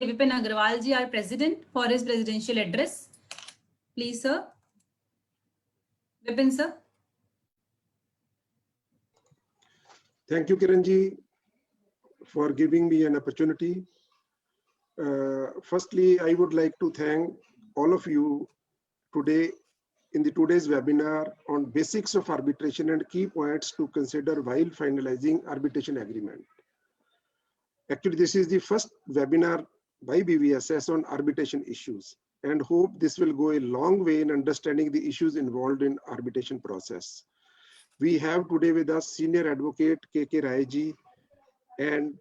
Vipin Agarwal ji, our president, for his presidential address. Please, sir. Vipin, sir. Thank you, Kiranji, for giving me an opportunity. Firstly, I would like to thank all of you today in today's webinar on basics of arbitration and key points to consider while finalizing arbitration agreement. Actually, this is the first webinar by BVSS on arbitration issues, and hope this will go a long way in understanding the issues involved in arbitration process. We have today with us Senior Advocate K.K. Rai ji and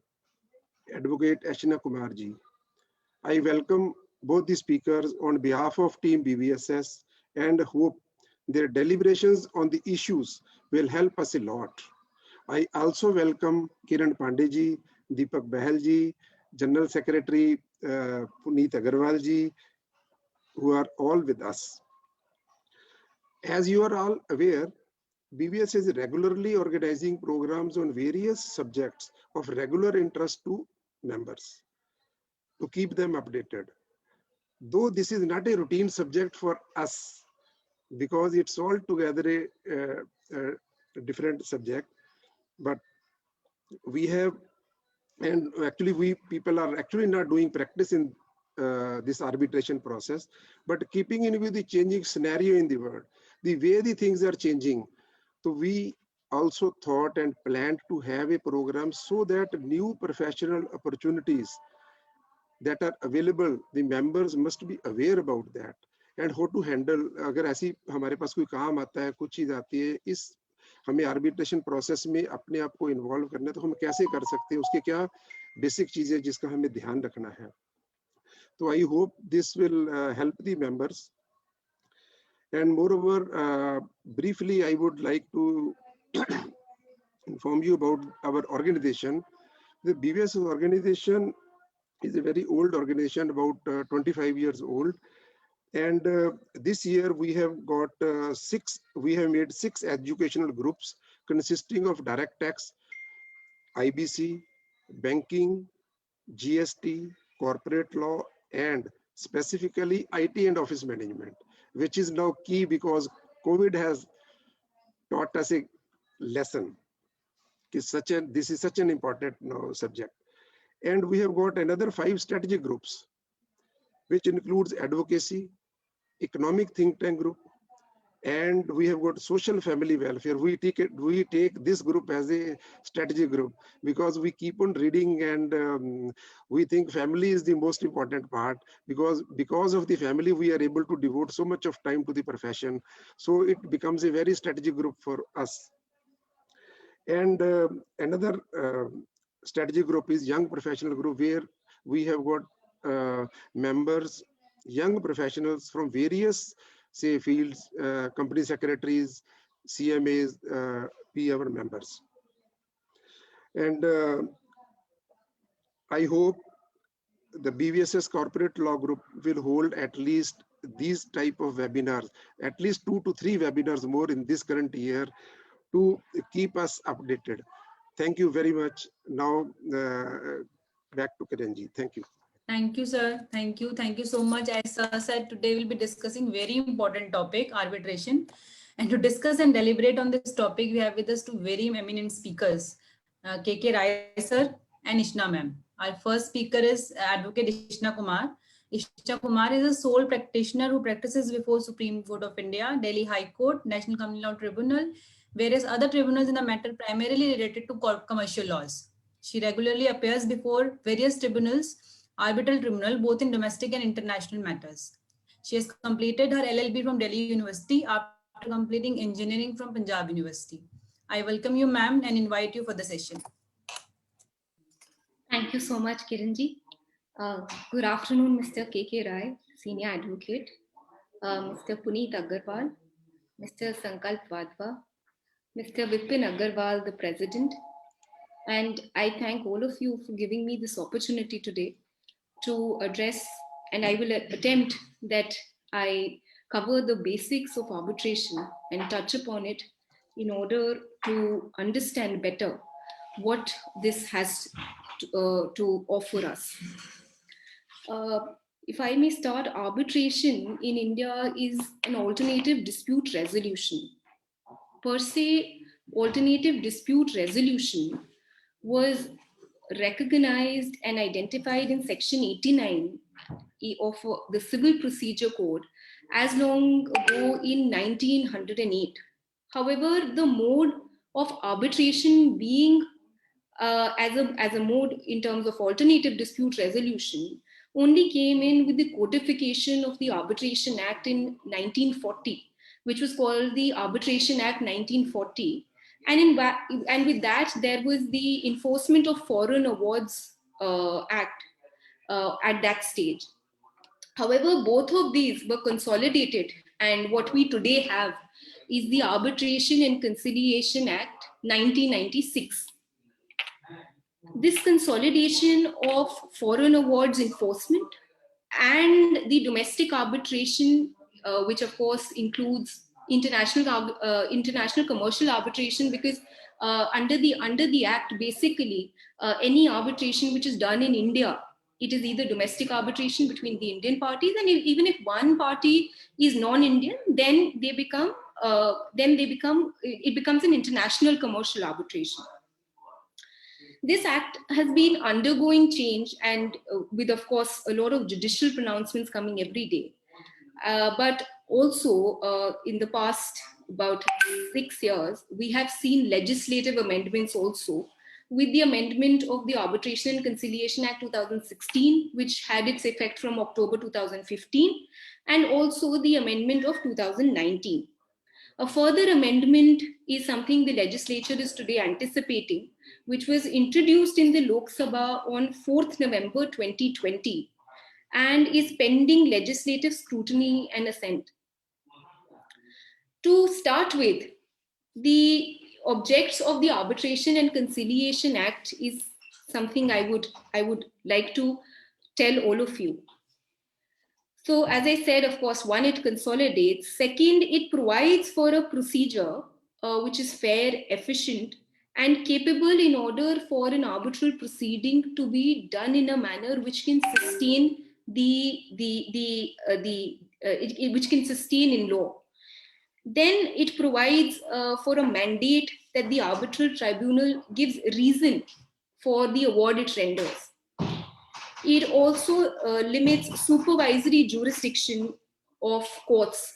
Advocate Ashna Kumar ji. I welcome both the speakers on behalf of Team BVSS and hope their deliberations on the issues will help us a lot. I also welcome Kiran Pandey ji, Deepak Bahal ji, General Secretary Puneet Agarwal ji, who are all with us. As you are all aware, BVS is regularly organizing programs on various subjects of regular interest to members to keep them updated. Though this is not a routine subject for us because it's altogether a different subject, but we have, and actually we people are actually not doing practice in this arbitration process, but keeping in view the changing scenario in the world, the way the things are changing. So we also thought and planned to have a program so that new professional opportunities that are available, the members must be aware about that and how to handle. अगर ऐसी हमारे पास कोई काम आता है, कुछ चीज आती है, इस हमें आर्बिट्रेशन प्रोसेस में अपने आप को इन्वॉल्व करना है, तो हम कैसे कर सकते हैं, उसके क्या बेसिक चीजें जिसका हमें ध्यान रखना है. तो I hope this will help the members. And moreover, briefly, I would like to inform you about our organization. The BVS organization is a very old organization, about 25 years old. And this year we have got made six educational groups consisting of direct tax, IBC, banking, GST, corporate law, and specifically IT and office management, which is now key because COVID has taught us a lesson. This is such an important subject. And we have got another 5 strategic groups, which includes advocacy, economic think tank group, and we have got social family welfare. We take this group as a strategy group because we keep on reading, and we think family is the most important part, because of the family we are able to devote so much of time to the profession. So it becomes a very strategic group for us. And another strategy group is young professional group, where we have got members, young professionals from various fields, company secretaries, CMAs, be our members. And I hope the BVSS corporate law group will hold at least these type of webinars, at least 2 to 3 webinars more in this current year to keep us updated. Thank you very much. Now back to Kiranji. Thank you. Thank you, sir. Thank you. Thank you so much. As sir said, today we'll be discussing very important topic, arbitration. And to discuss and deliberate on this topic, we have with us 2 very eminent speakers, K.K. Rai sir and Ishna ma'am. Our first speaker is Advocate Ishna Kumar. Ishna Kumar is a sole practitioner who practices before Supreme Court of India, Delhi High Court, National Company Law Tribunal, various other tribunals in the matter primarily related to commercial laws. She regularly appears before various tribunals, arbitral tribunal, both in domestic and international matters. She has completed her LLB from Delhi University after completing engineering from Punjab University. I welcome you, ma'am, and invite you for the session. Thank you so much, Kiranji. Good afternoon, Mr. K.K. Rai, Senior Advocate, Mr. Puneet Agarwal, Mr. Sankalp Wadhwa, Mr. Vipin Agarwal, the President, and I thank all of you for giving me this opportunity today to address, and I will attempt that I cover the basics of arbitration and touch upon it in order to understand better what this has to offer us. if I may start, arbitration in India is an alternative dispute resolution. Per se, alternative dispute resolution was recognized and identified in Section 89 of the Civil Procedure Code as long ago in 1908. However, the mode of arbitration being as a mode in terms of alternative dispute resolution only came in with the codification of the Arbitration Act in 1940, which was called the Arbitration Act 1940. And with that, there was the Enforcement of Foreign Awards Act at that stage. However, both of these were consolidated, and what we today have is the Arbitration and Conciliation Act 1996. This consolidation of foreign awards enforcement and the domestic arbitration, which of course includes international commercial arbitration, because under the act, basically any arbitration which is done in India, it is either domestic arbitration between the Indian parties, and even if one party is non-Indian, then it becomes an international commercial arbitration. This act has been undergoing change, and with, of course, a lot of judicial pronouncements coming every day. But also in the past about 6 years, we have seen legislative amendments also, with the amendment of the Arbitration and Conciliation Act 2016, which had its effect from October 2015, and also the amendment of 2019. A further amendment is something the legislature is today anticipating, which was introduced in the Lok Sabha on 4th November 2020 and is pending legislative scrutiny and assent. To start with, the objects of the Arbitration and Conciliation Act is something I would like to tell all of you. So as I said, of course, one, it consolidates. Second, it provides for a procedure which is fair, efficient, and capable in order for an arbitral proceeding to be done in a manner which can sustain which can sustain in law. Then it provides for a mandate that the arbitral tribunal gives reason for the award it renders. It also limits supervisory jurisdiction of courts,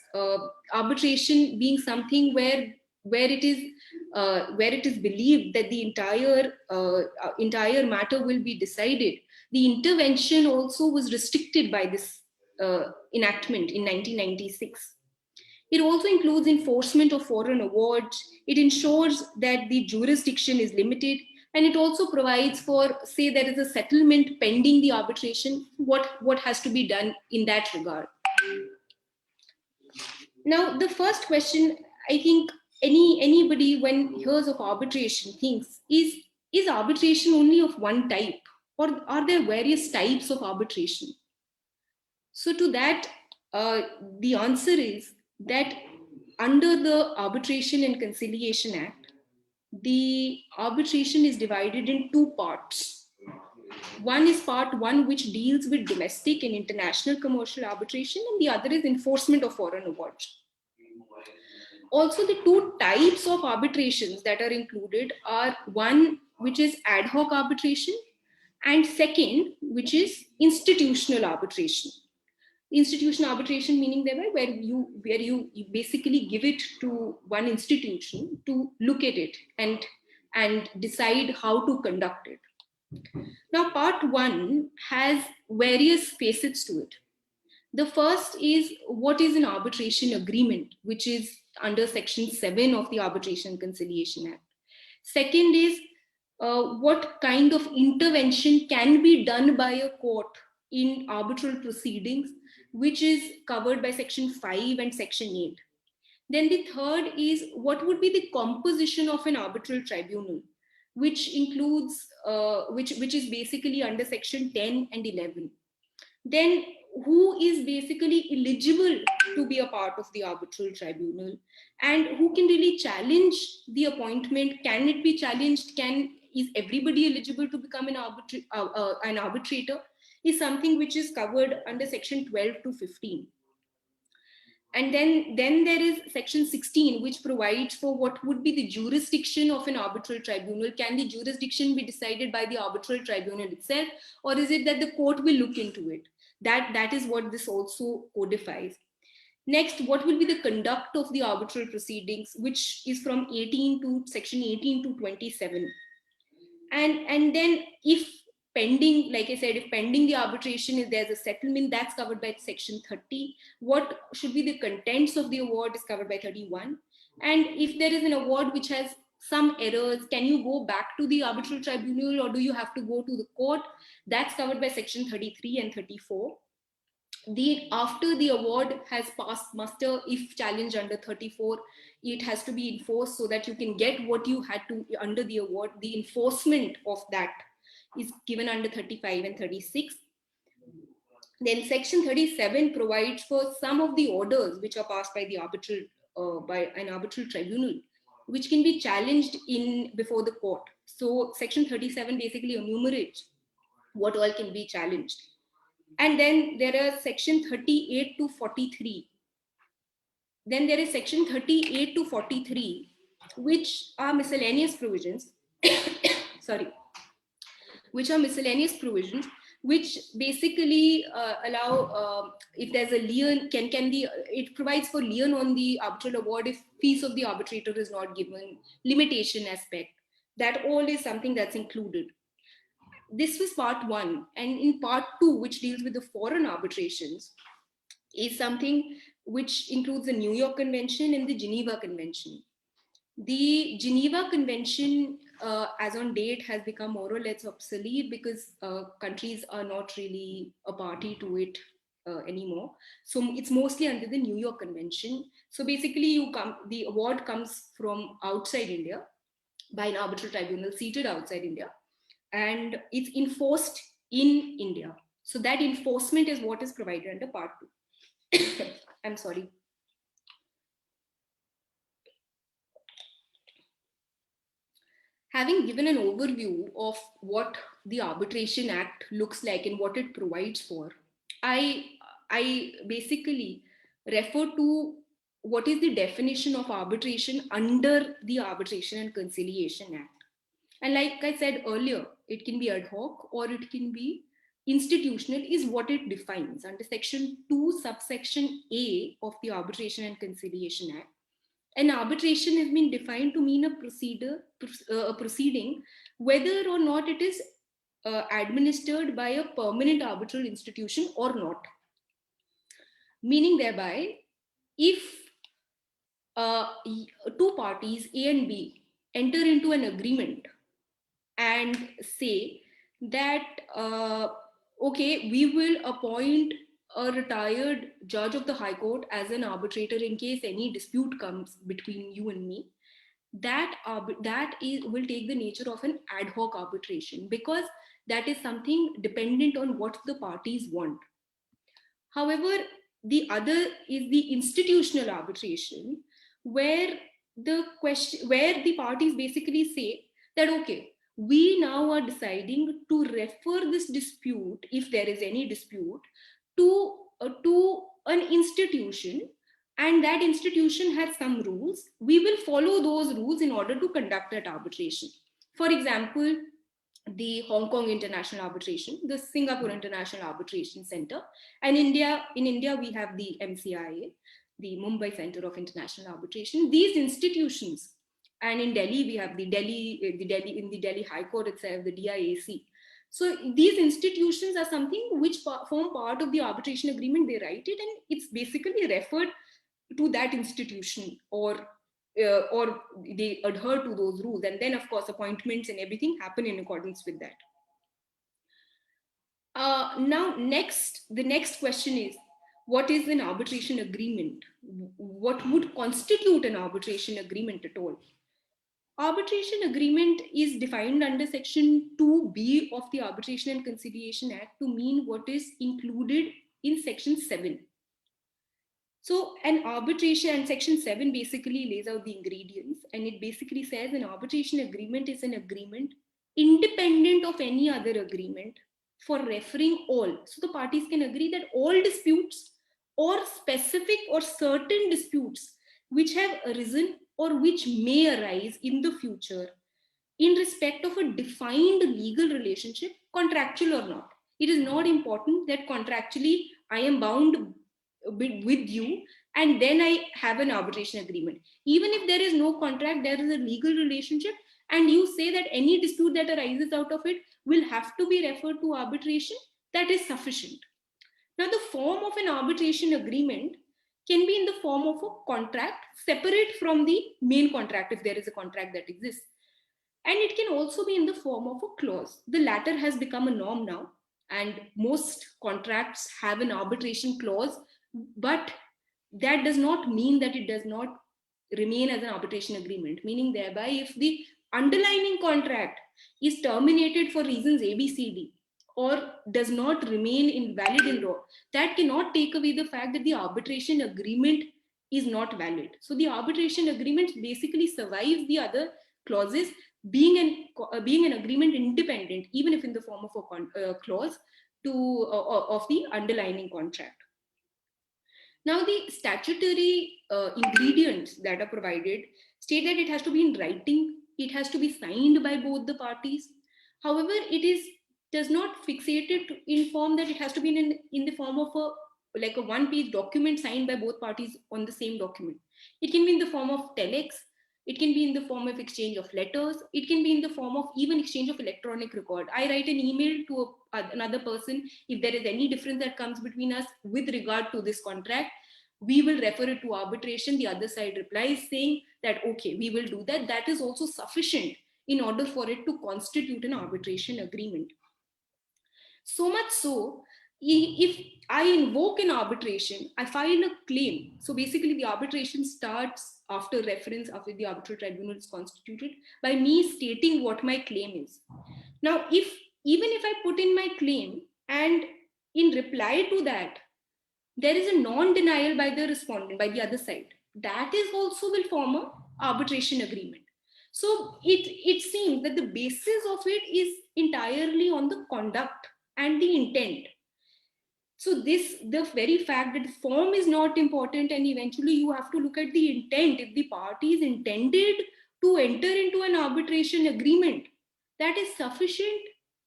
arbitration being something where it is believed that the entire matter will be decided. The intervention also was restricted by this enactment in 1996. It also includes enforcement of foreign awards. It ensures that the jurisdiction is limited, and it also provides for, say, there is a settlement pending the arbitration, what has to be done in that regard. Now, the first question, I think anybody when hears of arbitration thinks, is arbitration only of one type, or are there various types of arbitration? So to that, the answer is that under the Arbitration and Conciliation Act, the arbitration is divided in two parts. One is part one, which deals with domestic and international commercial arbitration, and the other is enforcement of foreign awards. Also, the two types of arbitrations that are included are one, which is ad hoc arbitration, and second, which is institutional arbitration. Institutional arbitration meaning thereby where you basically give it to one institution to look at it and decide how to conduct it. Now, part one has various facets to it. The first is what is an arbitration agreement, which is under Section 7 of the Arbitration and Conciliation Act. Second is what kind of intervention can be done by a court in arbitral proceedings, which is covered by Section 5 and Section 8. Then the third is what would be the composition of an arbitral tribunal, which includes, which is basically under Section 10 and 11. Then who is basically eligible to be a part of the arbitral tribunal, and who can really challenge the appointment? Can it be challenged? Is everybody eligible to become an arbitrator? is something which is covered under section 12 to 15. And then there is section 16, which provides for what would be the jurisdiction of an arbitral tribunal. Can the jurisdiction be decided by the arbitral tribunal itself, or is it that the court will look into it? That is what this also codifies. Next, what will be the conduct of the arbitral proceedings, which is from 18 to section 18 to 27. And then if pending, like I said, if pending the arbitration, if there's a settlement, that's covered by section 30. What should be the contents of the award is covered by 31. And if there is an award which has some errors, can you go back to the arbitral tribunal, or do you have to go to the court? That's covered by section 33 and 34. After the award has passed muster, if challenged under 34, it has to be enforced so that you can get what you had to under the award. The enforcement of that is given under 35 and 36. Then section 37 provides for some of the orders which are passed by the by an arbitral tribunal, which can be challenged before the court. So section 37 basically enumerates what all can be challenged. And then there are section 38 to 43. Then there is section 38 to 43, which are miscellaneous provisions. Sorry, which are miscellaneous provisions, which basically allow if there's a lien, it provides for lien on the arbitral award if fees of the arbitrator is not given, limitation aspect. That all is something that's included. This was part 1, and in part 2, which deals with the foreign arbitrations, is something which includes the New York Convention and the Geneva Convention. The Geneva Convention, as on date, has become more or less obsolete because countries are not really a party to it anymore. So it's mostly under the New York Convention. So basically, the award comes from outside India by an arbitral tribunal seated outside India, and it's enforced in India. So that enforcement is what is provided under part 2. I'm sorry. Having given an overview of what the Arbitration Act looks like and what it provides for, I basically refer to what is the definition of arbitration under the Arbitration and Conciliation Act. And like I said earlier, it can be ad hoc or it can be institutional, is what it defines under section 2 subsection A of the Arbitration and Conciliation Act. An arbitration has been defined to mean a proceeding, whether or not it is administered by a permanent arbitral institution or not. Meaning thereby, if two parties, A and B, enter into an agreement and say that, okay, we will appoint a retired judge of the High Court as an arbitrator in case any dispute comes between you and me, that will take the nature of an ad hoc arbitration, because that is something dependent on what the parties want. However, the other is the institutional arbitration, where the parties basically say that, okay, we now are deciding to refer this dispute, if there is any dispute, to an institution, and that institution has some rules. We will follow those rules in order to conduct that arbitration. For example, the Hong Kong International Arbitration, the Singapore International Arbitration Center, and in India we have the MCIA, the Mumbai Center of International Arbitration. These institutions, and in Delhi we have the Delhi High Court itself, the DIAC. So these institutions are something which form part of the arbitration agreement. They write it, and it's basically referred to that institution, or they adhere to those rules. And then, of course, appointments and everything happen in accordance with that. Now, the next question is, what is an arbitration agreement? What would constitute an arbitration agreement at all? Arbitration agreement is defined under section 2B of the Arbitration and Conciliation Act to mean what is included in section 7. So an arbitration, and section 7 basically lays out the ingredients, and it basically says an arbitration agreement is an agreement independent of any other agreement for referring all. So the parties can agree that all disputes or specific or certain disputes which have arisen or which may arise in the future in respect of a defined legal relationship, contractual or not. It is not important that contractually I am bound with you and then I have an arbitration agreement. Even if there is no contract, there is a legal relationship, and you say that any dispute that arises out of it will have to be referred to arbitration, that is sufficient. Now, the form of an arbitration agreement can be in the form of a contract separate from the main contract if there is a contract that exists. And it can also be in the form of a clause. The latter has become a norm now, and most contracts have an arbitration clause, but that does not mean that it does not remain as an arbitration agreement, meaning thereby if the underlying contract is terminated for reasons ABCD or does not remain invalid in law, that cannot take away the fact that the arbitration agreement is not valid. So the arbitration agreement basically survives the other clauses, being an agreement independent, even if in the form of a clause of the underlying contract. Now, the statutory ingredients that are provided state that it has to be in writing, it has to be signed by both the parties. However, does not fixate it in form that it has to be in the form of a one-page document signed by both parties on the same document. It can be in the form of telex, it can be in the form of exchange of letters, it can be in the form of even exchange of electronic record. I write an email to another person. If there is any difference that comes between us with regard to this contract, we will refer it to arbitration. The other side replies saying that, okay, we will do that. That is also sufficient in order for it to constitute an arbitration agreement. So much so, if I invoke an arbitration, I file a claim. So basically the arbitration starts after reference, after the arbitral tribunal is constituted, by me stating what my claim is. Now, even if I put in my claim and in reply to that, there is a non-denial by the respondent, by the other side, that is also will form an arbitration agreement. So it seems that the basis of it is entirely on the conduct and the intent. So the very fact that the form is not important, and eventually you have to look at the intent. If the parties intended to enter into an arbitration agreement, that is sufficient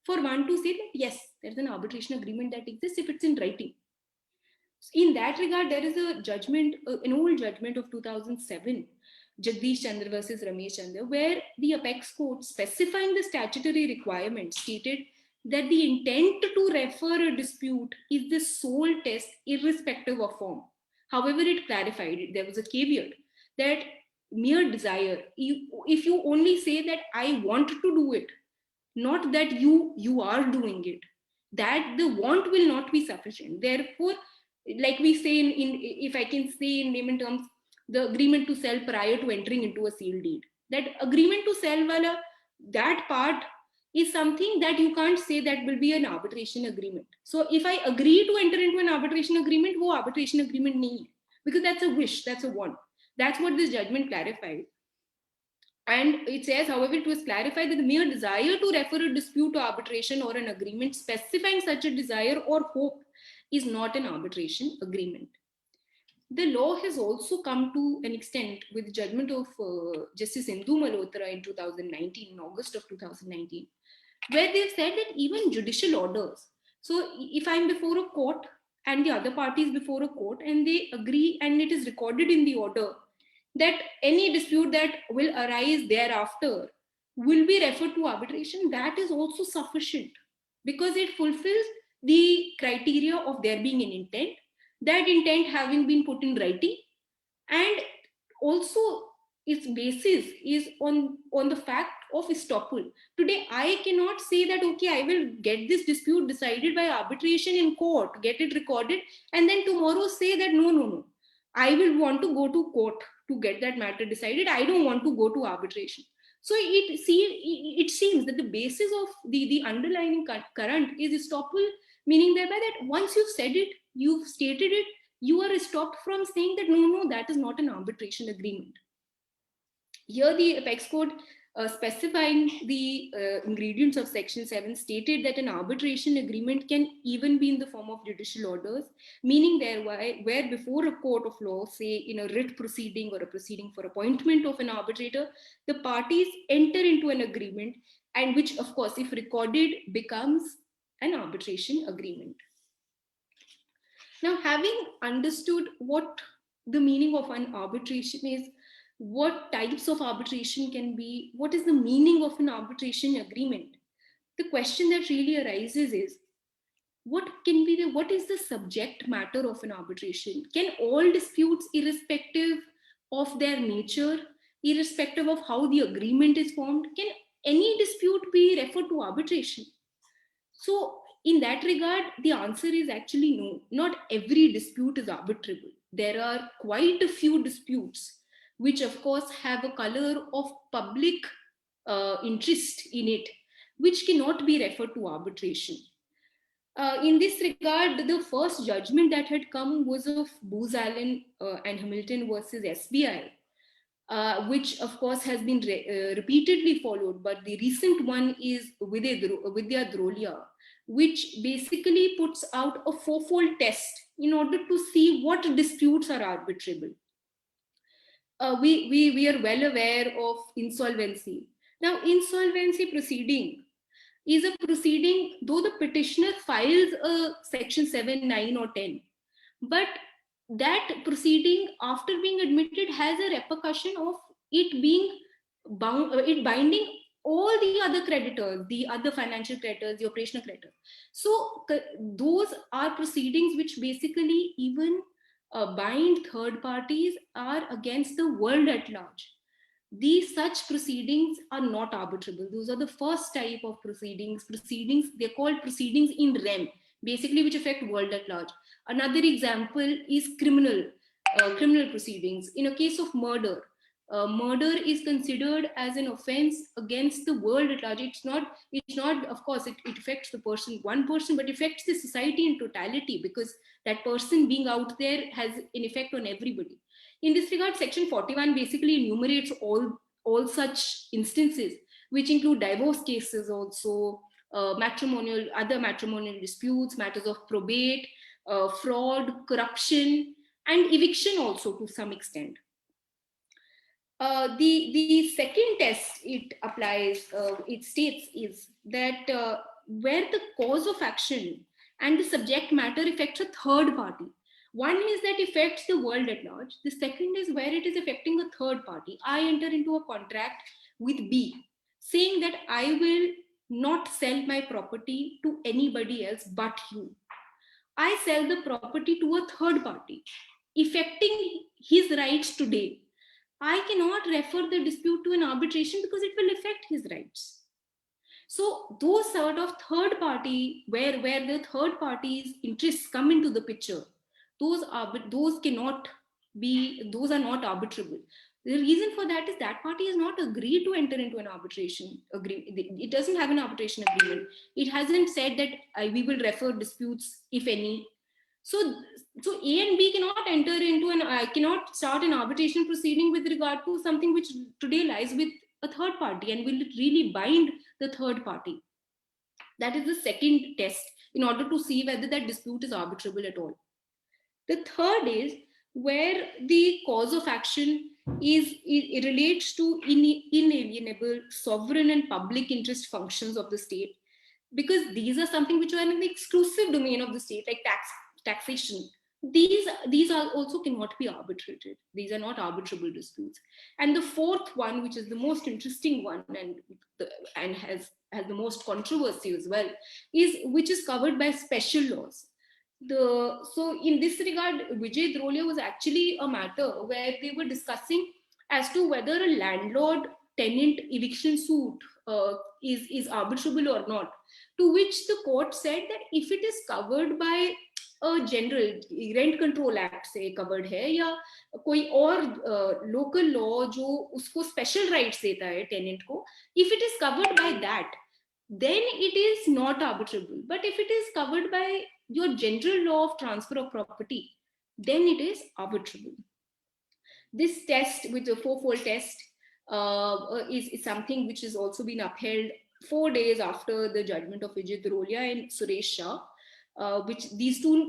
for one to say that yes, there's an arbitration agreement that exists if it's in writing. In that regard, there is a judgment, an old judgment of 2007, Jagdish Chandra versus Ramesh Chandra, where the apex court, specifying the statutory requirements, stated that the intent to refer a dispute is the sole test irrespective of form. However, it clarified it. There was a caveat that mere desire, if you only say that I want to do it, not that you are doing it, that the want will not be sufficient. Therefore, like we say in if I can say in layman terms, the agreement to sell prior to entering into a sealed deed, that agreement to sell wala, that part is something that you can't say that will be an arbitration agreement. So if I agree to enter into an arbitration agreement, wo arbitration agreement nahi hai, because that's a wish, that's a want. That's what this judgment clarified. And it says, however, it was clarified that the mere desire to refer a dispute to arbitration or an agreement specifying such a desire or hope is not an arbitration agreement. The law has also come to an extent with the judgment of Justice Indu Malhotra in 2019, in August of 2019, where they've said that even judicial orders, so if I'm before a court and the other party is before a court and they agree and it is recorded in the order that any dispute that will arise thereafter will be referred to arbitration, that is also sufficient because it fulfills the criteria of there being an intent, that intent having been put in writing, and also its basis is on the fact of estoppel. Today, I cannot say that, okay, I will get this dispute decided by arbitration in court, get it recorded, and then tomorrow say that, no, I will want to go to court to get that matter decided. I don't want to go to arbitration. So it seems that the basis of the underlying current is estoppel, meaning thereby that once you've said it, you've stated it, you are stopped from saying that no, that is not an arbitration agreement. Here the apex court specifying the ingredients of Section 7, stated that an arbitration agreement can even be in the form of judicial orders, meaning thereby where before a court of law, say in a writ proceeding or a proceeding for appointment of an arbitrator, the parties enter into an agreement, and which, of course, if recorded, becomes an arbitration agreement. Now, having understood what the meaning of an arbitration is, what types of arbitration can be, what is the meaning of an arbitration agreement, the question that really arises is, what is the subject matter of an arbitration? Can all disputes, irrespective of their nature, irrespective of how the agreement is formed, can any dispute be referred to arbitration? So in that regard, the answer is actually no. Not every dispute is arbitrable. There are quite a few disputes which, of course, have a color of public interest in it, which cannot be referred to arbitration. In this regard, the first judgment that had come was of Booz Allen and Hamilton versus SBI, which of course has been repeatedly followed, but the recent one is Vidya Drolia, which basically puts out a fourfold test in order to see what disputes are arbitrable. We are well aware of insolvency. Now, insolvency proceeding is a proceeding, though the petitioner files a Section 7, 9 or 10, but that proceeding, after being admitted, has a repercussion of it being binding all the other creditors, the other financial creditors, the operational creditors. So those are proceedings which basically even bind third parties, are against the world at large. These such proceedings are not arbitrable. Those are the first type of proceedings. They're called proceedings in rem, basically which affect world at large. Another example is criminal proceedings. In a case of murder, murder is considered as an offense against the world at large. It's not, of course, it affects one person, but affects the society in totality, because that person being out there has an effect on everybody. In this regard, Section 41 basically enumerates all such instances, which include divorce cases also, other matrimonial disputes, matters of probate, fraud, corruption, and eviction also to some extent. The second test it applies, it states, is that where the cause of action and the subject matter affects a third party. One is that affects the world at large. The second is where it is affecting a third party. I enter into a contract with B, saying that I will not sell my property to anybody else but you. I sell the property to a third party, affecting his rights today. I cannot refer the dispute to an arbitration because it will affect his rights. So those sort of third party, where the third party's interests come into the picture, those are not arbitrable. The reason for that is that party has not agreed to enter into an arbitration agreement. It doesn't have an arbitration agreement. It hasn't said that we will refer disputes, if any. So A and B cannot start an arbitration proceeding with regard to something which today lies with a third party, and will it really bind the third party? That is the second test in order to see whether that dispute is arbitrable at all. The third is where the cause of action it relates to inalienable sovereign and public interest functions of the state, because these are something which are in the exclusive domain of the state, like taxation. These are also cannot be arbitrated. These are not arbitrable disputes. And the fourth one, which is the most interesting one and has the most controversy as well, which is covered by special laws. So in this regard, Vijay Drolia was actually a matter where they were discussing as to whether a landlord-tenant eviction suit is arbitrable or not. To which the court said that if it is covered by a general rent control act से covered है, या कोई और local law जो उसको special rights देता है tenant को, if it is covered by that, then it is not arbitrable. But if it is covered by your general law of transfer of property, then it is arbitrable. This test, with the fourfold test, is something which has also been upheld 4 days after the judgment of Vijay Dharolia and Suresh Shah, which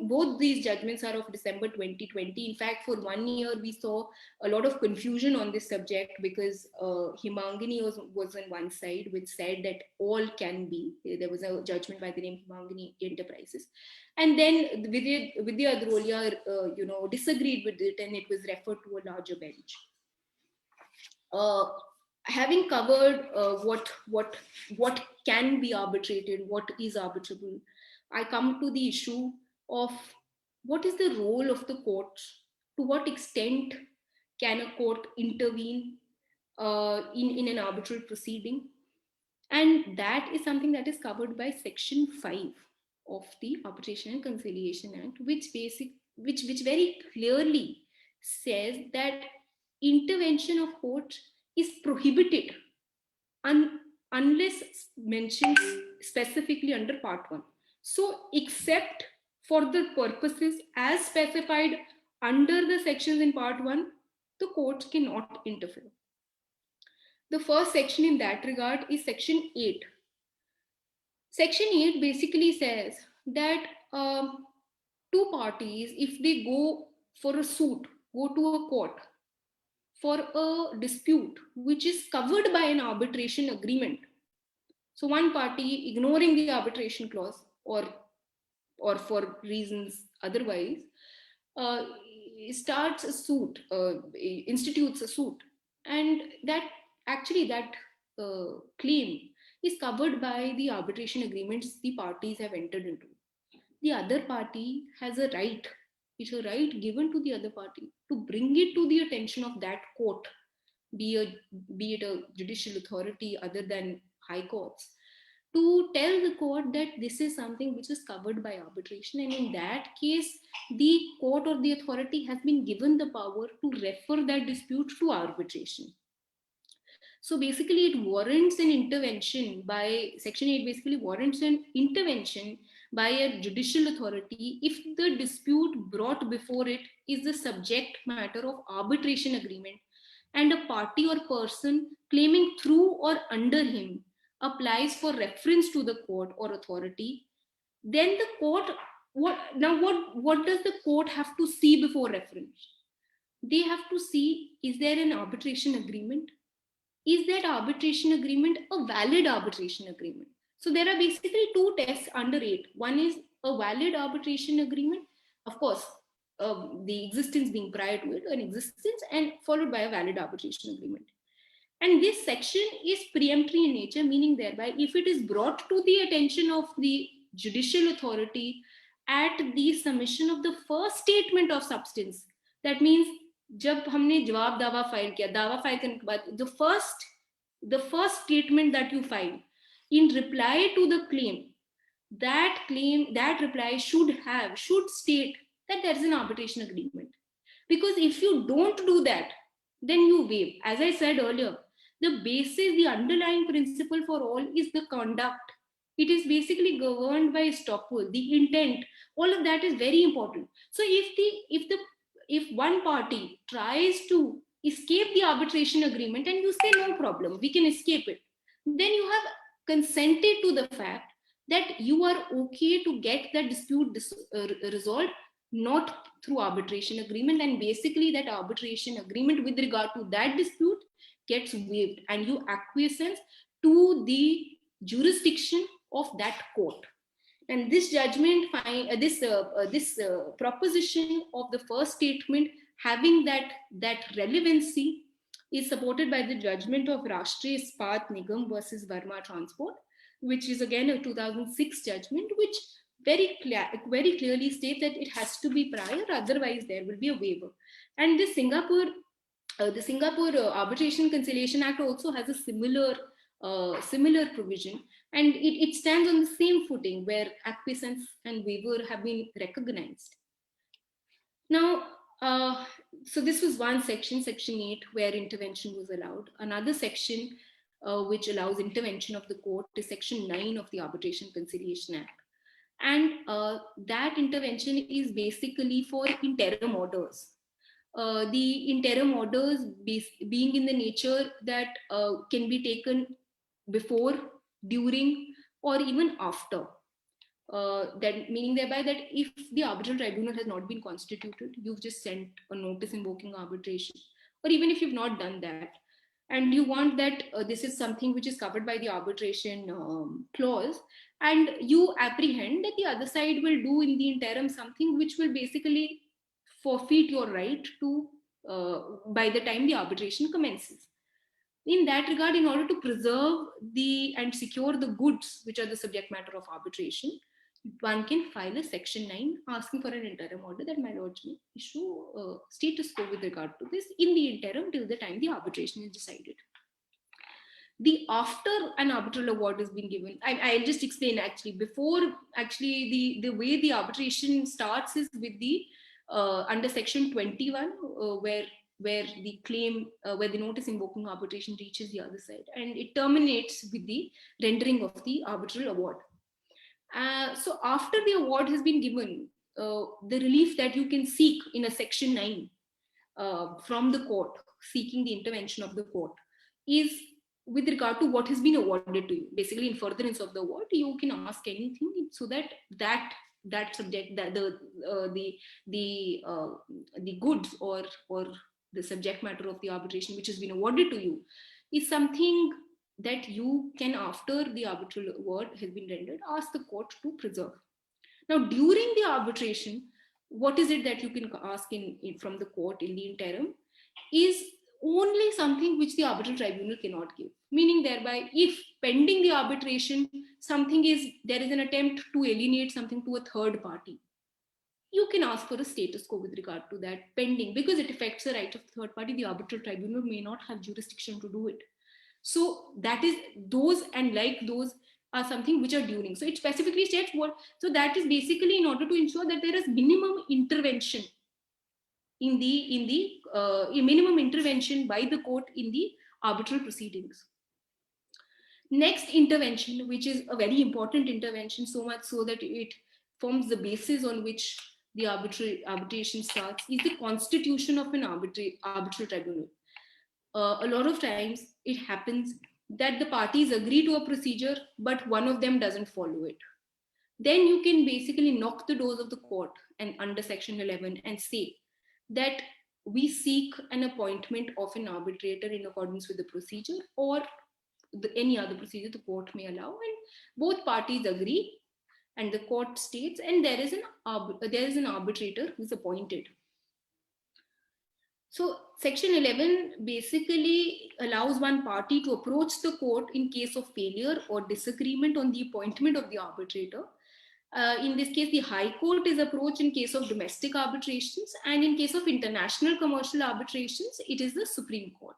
both these judgments are of December 2020. In fact, for 1 year, we saw a lot of confusion on this subject because Hemangini was on one side, which said that all can be. There was a judgment by the name Hemangini Enterprises. And then Vijay Dharolia, disagreed with it, and it was referred to a larger bench. Having covered what can be arbitrated, what is arbitrable, I come to the issue of what is the role of the court. To what extent can a court intervene in an arbitral proceeding? And that is something that is covered by Section 5 of the Arbitration and Conciliation Act, which very clearly says that intervention of court is prohibited unless mentioned specifically under Part 1. So, except for the purposes as specified under the sections in Part 1, the court cannot interfere. The first section in that regard is Section 8. Section 8 basically says that two parties, if they go for a suit, go to a court for a dispute which is covered by an arbitration agreement. So one party, ignoring the arbitration clause or for reasons otherwise, starts a suit, institutes a suit, and that claim is covered by the arbitration agreements the parties have entered into. The other party has a right. It's a right given to the other party to bring it to the attention of that court, be it a judicial authority other than high courts, to tell the court that this is something which is covered by arbitration. And in that case, the court or the authority has been given the power to refer that dispute to arbitration. So basically, it warrants an intervention by Section 8, basically warrants an intervention by a judicial authority if the dispute brought before it is the subject matter of arbitration agreement and a party or person claiming through or under him applies for reference to the court or authority. Then the court, what does the court have to see before reference? They have to see, is there an arbitration agreement? Is that arbitration agreement a valid arbitration agreement? So there are basically two tests under 8. One is a valid arbitration agreement, of course, the existence being prior to it, an existence, and followed by a valid arbitration agreement. And this section is preemptory in nature, meaning thereby if it is brought to the attention of the judicial authority at the submission of the first statement of substance, that means जब हमने जवाब दावा file किया, दावा file करने के बाद the first statement that you file in reply to the claim, that reply should state that there is an arbitration agreement. Because if you don't do that, then you waive. As I said earlier, the underlying principle for all is the conduct. It is basically governed by estoppel, the intent. All of that is very important. So if one party tries to escape the arbitration agreement and you say no problem, we can escape it, then you have consented to the fact that you are okay to get that dispute resolved not through arbitration agreement, and basically that arbitration agreement with regard to that dispute gets waived and you acquiesce to the jurisdiction of that court. And this judgment, this proposition of the first statement having that relevancy is supported by the judgment of Rashtriya Ispat Nigam versus Verma Transport, which is again a 2006 judgment, which very clearly states that it has to be prior, otherwise there will be a waiver. And the Singapore Arbitration Conciliation Act also has a similar provision, and it stands on the same footing where acquiescence and waiver have been recognized. Now, so this was one section, Section 8, where intervention was allowed. Another section which allows intervention of the court is Section 9 of the Arbitration Conciliation Act. And that intervention is basically for interim orders. the interim orders being in the nature that can be taken before, during, or even after. That meaning thereby that if the arbitral tribunal has not been constituted, you've just sent a notice invoking arbitration, or even if you've not done that, and you want that this is something which is covered by the arbitration clause, and you apprehend that the other side will do in the interim something which will basically forfeit your right to by the time the arbitration commences. In that regard, in order to preserve the and secure the goods which are the subject matter of arbitration, one can file a section 9 asking for an interim order that my lords may issue status quo with regard to this in the interim till the time the arbitration is decided. The after an arbitral award has been given, I'll just explain actually. Before, actually, the way the arbitration starts is with the under section 21, where the claim, where the notice invoking arbitration reaches the other side, and it terminates with the rendering of the arbitral award. So after the award has been given, the relief that you can seek in a section 9 from the court, seeking the intervention of the court, is with regard to what has been awarded to you. Basically, in furtherance of the award, you can ask anything so that that subject, that the goods or the subject matter of the arbitration which has been awarded to you is something that you can, after the arbitral award has been rendered, ask the court to preserve. Now, during the arbitration, what is it that you can ask from the court in the interim is only something which the arbitral tribunal cannot give. Meaning thereby, if pending the arbitration, there is an attempt to alienate something to a third party, you can ask for a status quo with regard to that pending, because it affects the right of the third party. The arbitral tribunal may not have jurisdiction to do it. So that is those, and like those are something which are during. So it specifically states what. So that is basically in order to ensure that there is minimum intervention in the minimum intervention by the court in the arbitral proceedings. Next intervention, which is a very important intervention, so much so that it forms the basis on which the arbitration starts, is the constitution of an arbitral tribunal. A lot of times it happens that the parties agree to a procedure, but one of them doesn't follow it. Then you can basically knock the doors of the court and under section 11 and say that we seek an appointment of an arbitrator in accordance with the procedure or any other procedure the court may allow, and both parties agree, and the court states, and there is an arbitrator who is appointed. So section 11 basically allows one party to approach the court in case of failure or disagreement on the appointment of the arbitrator. In this case, the High Court is approached in case of domestic arbitrations, and in case of international commercial arbitrations, it is the Supreme Court.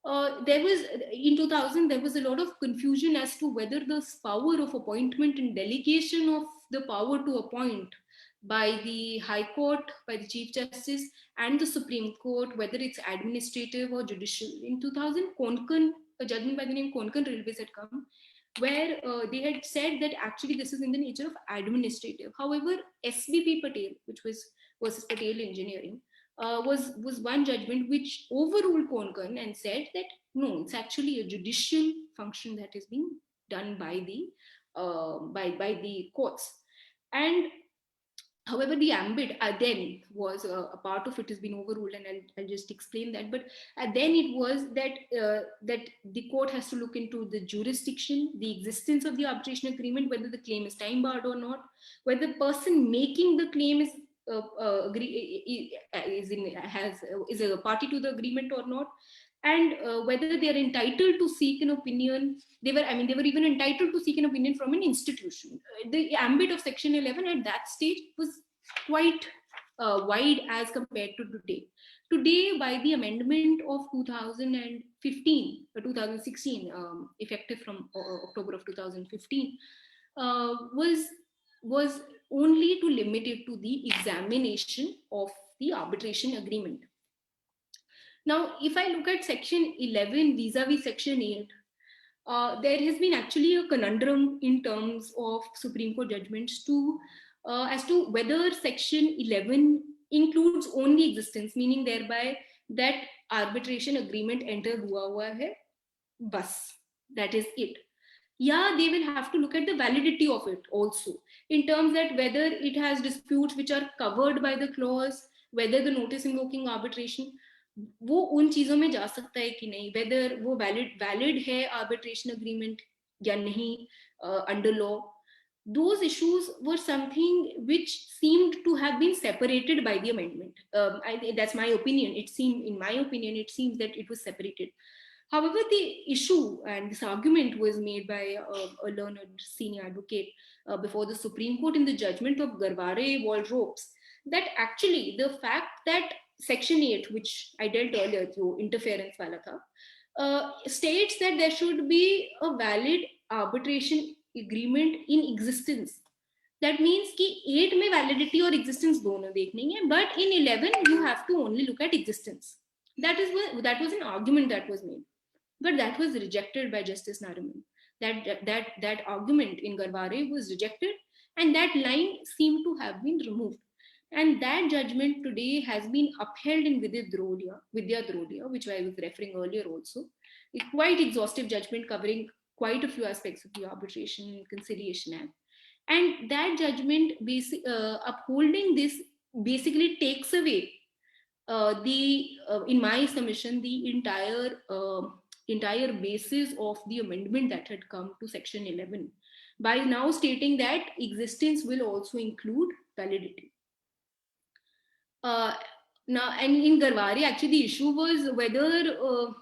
In 2000, there was a lot of confusion as to whether the power of appointment and delegation of the power to appoint by the High Court, by the Chief Justice, and the Supreme Court, whether it's administrative or judicial. In 2000, a judgment by the name Konkan Railways had come, where they had said that actually this is in the nature of administrative. However, SBP Patel, which was versus Patel Engineering, was one judgment which overruled Konkan and said that no, it's actually a judicial function that is being done by the courts. And however, the ambit then was a part of it has been overruled, and I'll just explain that. But then it was that that the court has to look into the jurisdiction, the existence of the arbitration agreement, whether the claim is time barred or not, whether the person making the claim is a party to the agreement or not, and whether they are entitled to seek an opinion. They were even entitled to seek an opinion from an institution. The ambit of section 11 at that stage was quite wide as compared to today. Today, by the amendment of 2016, effective from October of 2015, was only to limit it to the examination of the arbitration agreement. Now, if I look at section 11 vis-a-vis section 8, there has been actually a conundrum in terms of Supreme Court judgments as to whether section 11 includes only existence, meaning thereby that arbitration agreement enter hua hai, bas, that is it. Yeah, they will have to look at the validity of it also, in terms that whether it has disputes which are covered by the clause, whether the notice invoking arbitration वो उन चीजों में जा सकता है कि नहीं, whether वो valid है arbitration agreement या नहीं under law. Those issues were something which seemed to have been separated by the amendment. That's my opinion. In my opinion, it seems that it was separated. However, the issue and this argument was made by a learned senior advocate before the Supreme Court in the judgment of Garware Waldropes, that actually the fact that Section 8, which I dealt earlier, through interference wala tha, states that there should be a valid arbitration agreement in existence. That means कि 8 में validity और existence दोनों देखनी है, but in 11 you have to only look at existence. That was an argument that was made, but that was rejected by Justice Nariman. That argument in Garware was rejected, and that line seemed to have been removed. And that judgment today has been upheld in Vidya Drodia, which I was referring earlier also. A quite exhaustive judgment covering quite a few aspects of the Arbitration and Conciliation Act. And that judgment upholding this basically takes away in my submission, the entire basis of the amendment that had come to Section 11, by now stating that existence will also include validity. Now, and in Garware, actually, the issue was whether a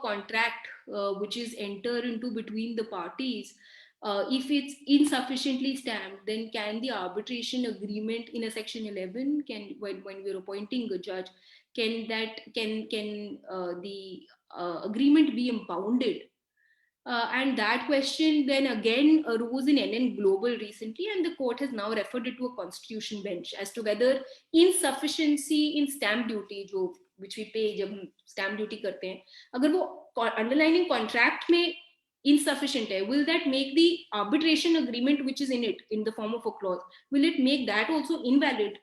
contract which is entered into between the parties, if it's insufficiently stamped, then can the arbitration agreement in a Section 11, when we're appointing a judge, can the agreement be impounded? And that question then again arose in NN Global recently, and the court has now referred it to a constitution bench as to whether insufficiency in stamp duty, which we pay जब हम stamp duty करते हैं, अगर वो underlying contract में insufficient hai, will that make the arbitration agreement which is in it in the form of a clause, will it make that also invalid?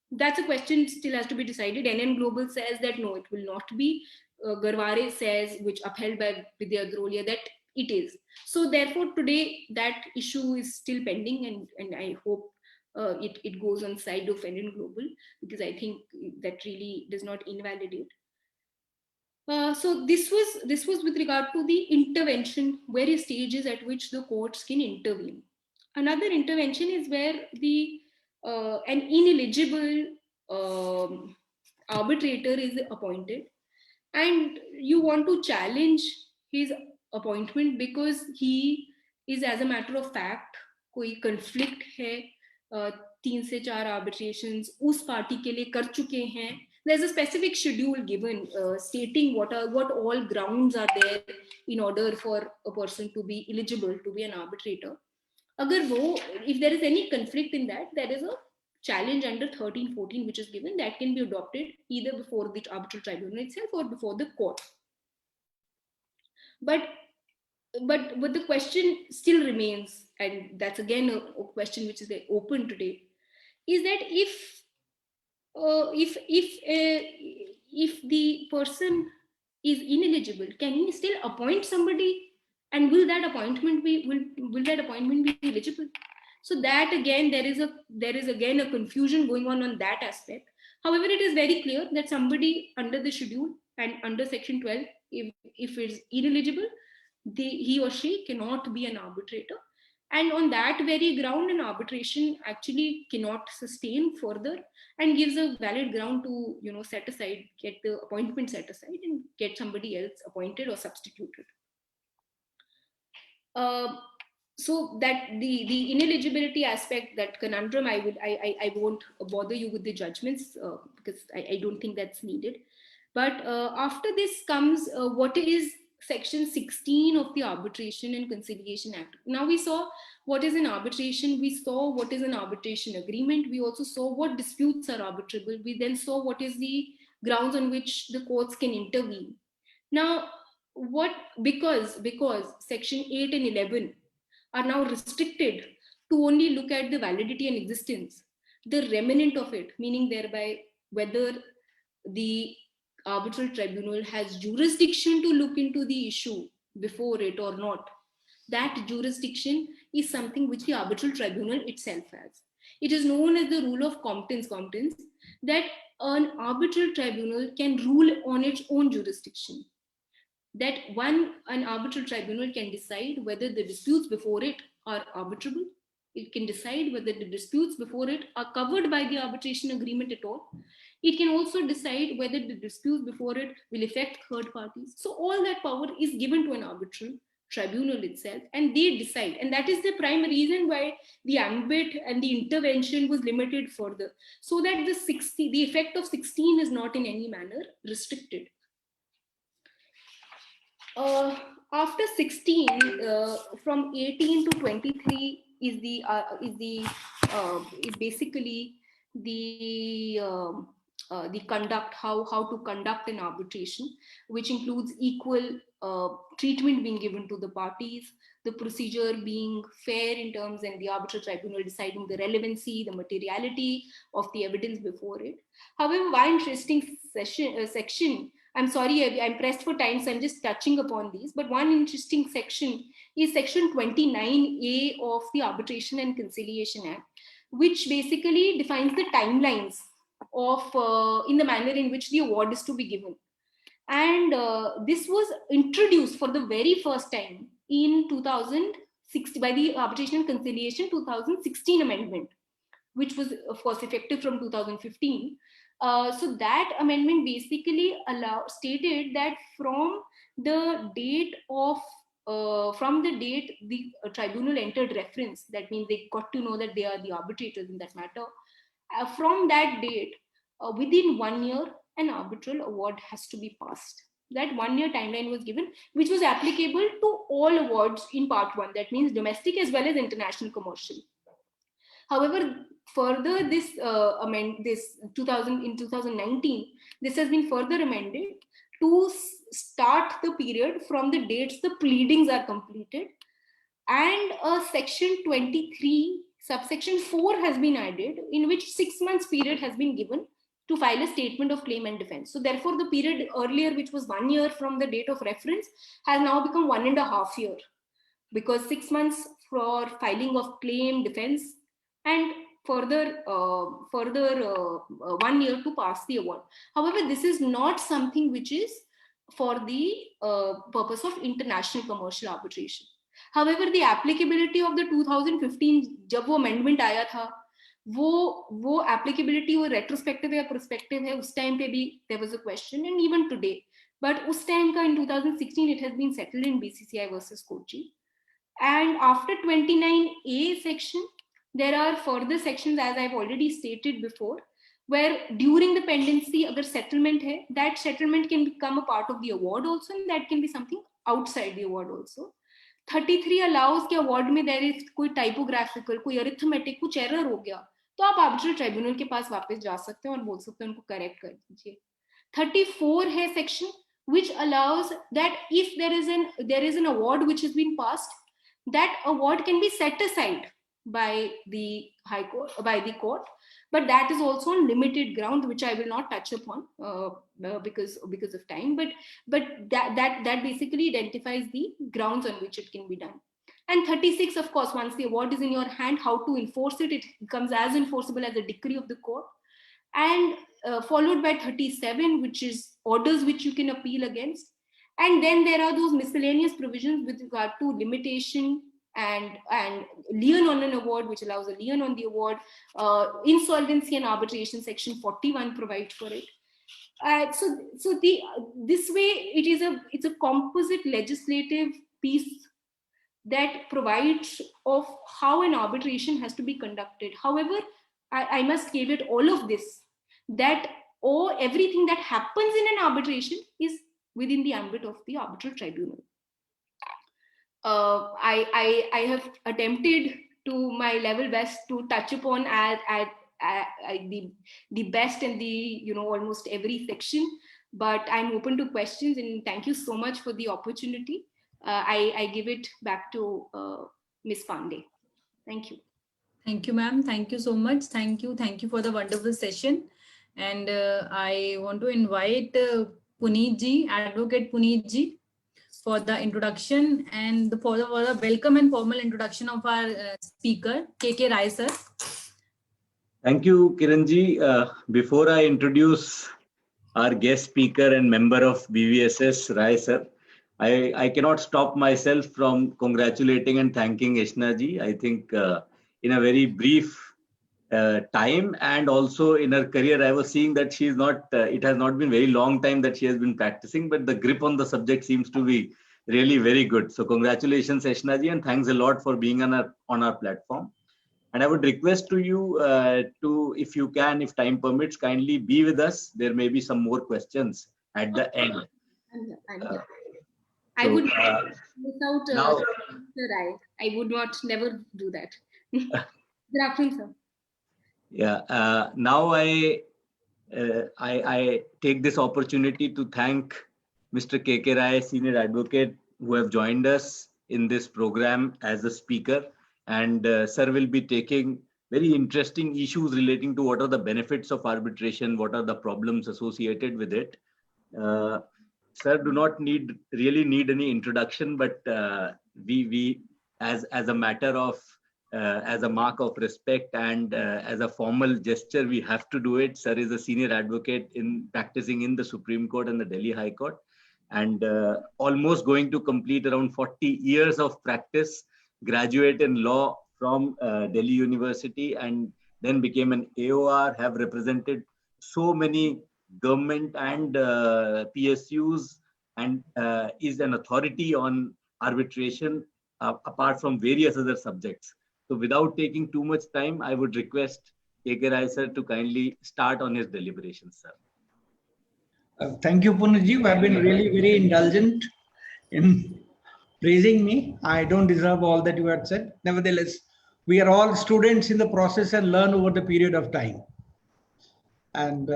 That's a question still has to be decided. NN Global says that no, it will not be. Garware says, which upheld by Vidya Drolia, that it is. So therefore today that issue is still pending, and I hope it goes on side of NN Global, because I think that really does not invalidate. So this was with regard to the intervention, various stages at which the courts can intervene. Another intervention is where an ineligible arbitrator is appointed, and you want to challenge his appointment because he is, as a matter of fact, कोई conflict है, 3 से 4 arbitrations उस party के लिए कर चुके हैं. There's a specific schedule given stating what all grounds are there in order for a person to be eligible to be an arbitrator. If there is any conflict in that, there is a challenge under 1314 which is given, that can be adopted either before the arbitral tribunal itself or before the court. But the question still remains, and that's again a question which is open today, is that if the person is ineligible, can he still appoint somebody, and will that appointment be eligible? So that again, there is again a confusion going on that aspect. However, it is very clear that somebody under the schedule and under Section 12, if it's ineligible, he or she cannot be an arbitrator. And on that very ground, an arbitration actually cannot sustain further, and gives a valid ground to set aside, get the appointment set aside, and get somebody else appointed or substituted. So that the ineligibility aspect, that conundrum, I won't bother you with the judgments because I don't think that's needed. But after this comes what is Section 16 of the Arbitration and Conciliation Act. Now we saw what is an arbitration, we saw what is an arbitration agreement, we also saw what disputes are arbitrable, we then saw what is the grounds on which the courts can intervene. Now, because Section 8 and 11 are now restricted to only look at the validity and existence, the remnant of it, meaning thereby whether the arbitral tribunal has jurisdiction to look into the issue before it or not. That jurisdiction is something which the arbitral tribunal itself has. It is known as the rule of competence, that an arbitral tribunal can rule on its own jurisdiction. That an arbitral tribunal can decide whether the disputes before it are arbitrable. It can decide whether the disputes before it are covered by the arbitration agreement at all. It can also decide whether the disputes before it will affect third parties. So all that power is given to an arbitral tribunal itself, and they decide. And that is the prime reason why the ambit and the intervention was limited further, so that the effect of 16 is not in any manner restricted. After 16, from 18 to 23 is basically the conduct, how to conduct an arbitration, which includes equal treatment being given to the parties, the procedure being fair in terms, and the arbitral tribunal deciding the relevancy, the materiality of the evidence before it. However, one interesting section, I'm sorry, I'm pressed for time, so I'm just touching upon these, but one interesting section is section 29A of the Arbitration and Conciliation Act, which basically defines the timelines of in the manner in which the award is to be given. And this was introduced for the very first time in 2006 by the Arbitration and Conciliation 2016 amendment, which was of course effective from 2015. So that amendment basically stated that from the date the tribunal entered reference, that means they got to know that they are the arbitrators in that matter. From that date, within 1 year, an arbitral award has to be passed. That 1 year timeline was given, which was applicable to all awards in part 1. That means domestic as well as international commercial. However, further this in 2019, this has been further amended to start the period from the dates the pleadings are completed, and a section 23 subsection 4 has been added, in which 6 months period has been given to file a statement of claim and defense. So therefore, the period earlier, which was 1 year from the date of reference, has now become 1.5 years, because 6 months for filing of claim, defense, and further 1 year to pass the award. However, this is not something which is for the purpose of international commercial arbitration. However, the applicability of the 2015 जब वो amendment आया था, वो applicability वो retrospective या prospective है, उस time पे भी there was a question, and even today. But उस time का in 2016 it has been settled in BCCI versus Kochi. And after 29A section, there are further sections, as I've already stated before, where during the pendency, agar settlement hai, that settlement can become a part of the award also, and that can be something outside the award also. 33 allows कि award में there is कोई typographical, कोई arithmetic, कुछ error हो गया, तो आप arbitral tribunal के पास वापस जा सकते हैं और बोल सकते हैं उनको correct कर दीजिए. 34 है section which allows that if there is an award which has been passed, that award can be set aside by the high court, by the court, but that is also on limited ground, which I will not touch upon because of time, but that basically identifies the grounds on which it can be done. And 36, of course, once the award is in your hand, how to enforce it, it becomes as enforceable as a decree of the court. And followed by 37, which is orders which you can appeal against. And then there are those miscellaneous provisions with regard to limitation and lien on an award, which allows a lien on the award. Insolvency and arbitration, section 41 provides for it. So this way it's a composite legislative piece that provides of how an arbitration has to be conducted. However, I must caveat all of this, that everything that happens in an arbitration is within the ambit of the arbitral tribunal. I have attempted to my level best to touch upon the best and the almost every section, but I'm open to questions, and thank you so much for the opportunity. I give it back to Ms. Pandey. Thank you. Thank you, ma'am. Thank you so much. Thank you for the wonderful session. And I want to invite Puneet ji, Advocate Puneet ji, for the introduction and for the welcome and formal introduction of our speaker, KK Rai sir. Thank you, Kiranji. Before I introduce our guest speaker and member of BVSS, Rai sir, I cannot stop myself from congratulating and thanking Eshna ji. I think in a very brief time and also in her career, I was seeing that she is not, it has not been very long time that she has been practicing, but the grip on the subject seems to be really very good. So congratulations, Eshna ji, and thanks a lot for being on our platform. And I would request to you to, if you can, if time permits, kindly be with us. There may be some more questions at the end. I would now, without Mr. Rai. I would not never do that. Good afternoon, sir. Yeah. Now I take this opportunity to thank Mr. KK Rai, Senior Advocate, who have joined us in this program as a speaker. And sir will be taking very interesting issues relating to what are the benefits of arbitration, what are the problems associated with it. Sir do not really need any introduction, but we as a matter of as a mark of respect and as a formal gesture, we have to do it. Sir is a senior advocate in practicing in the Supreme Court and the Delhi High Court, and almost going to complete around 40 years of practice. Graduate in law from Delhi University and then became an AOR, have represented so many government and PSUs, and is an authority on arbitration apart from various other subjects. So without taking too much time, I would request KK Rai sir to kindly start on his deliberations, sir. Thank you, Puneet. You have been really very indulgent in praising me. I don't deserve all that you had said. Nevertheless, we are all students in the process and learn over the period of time. And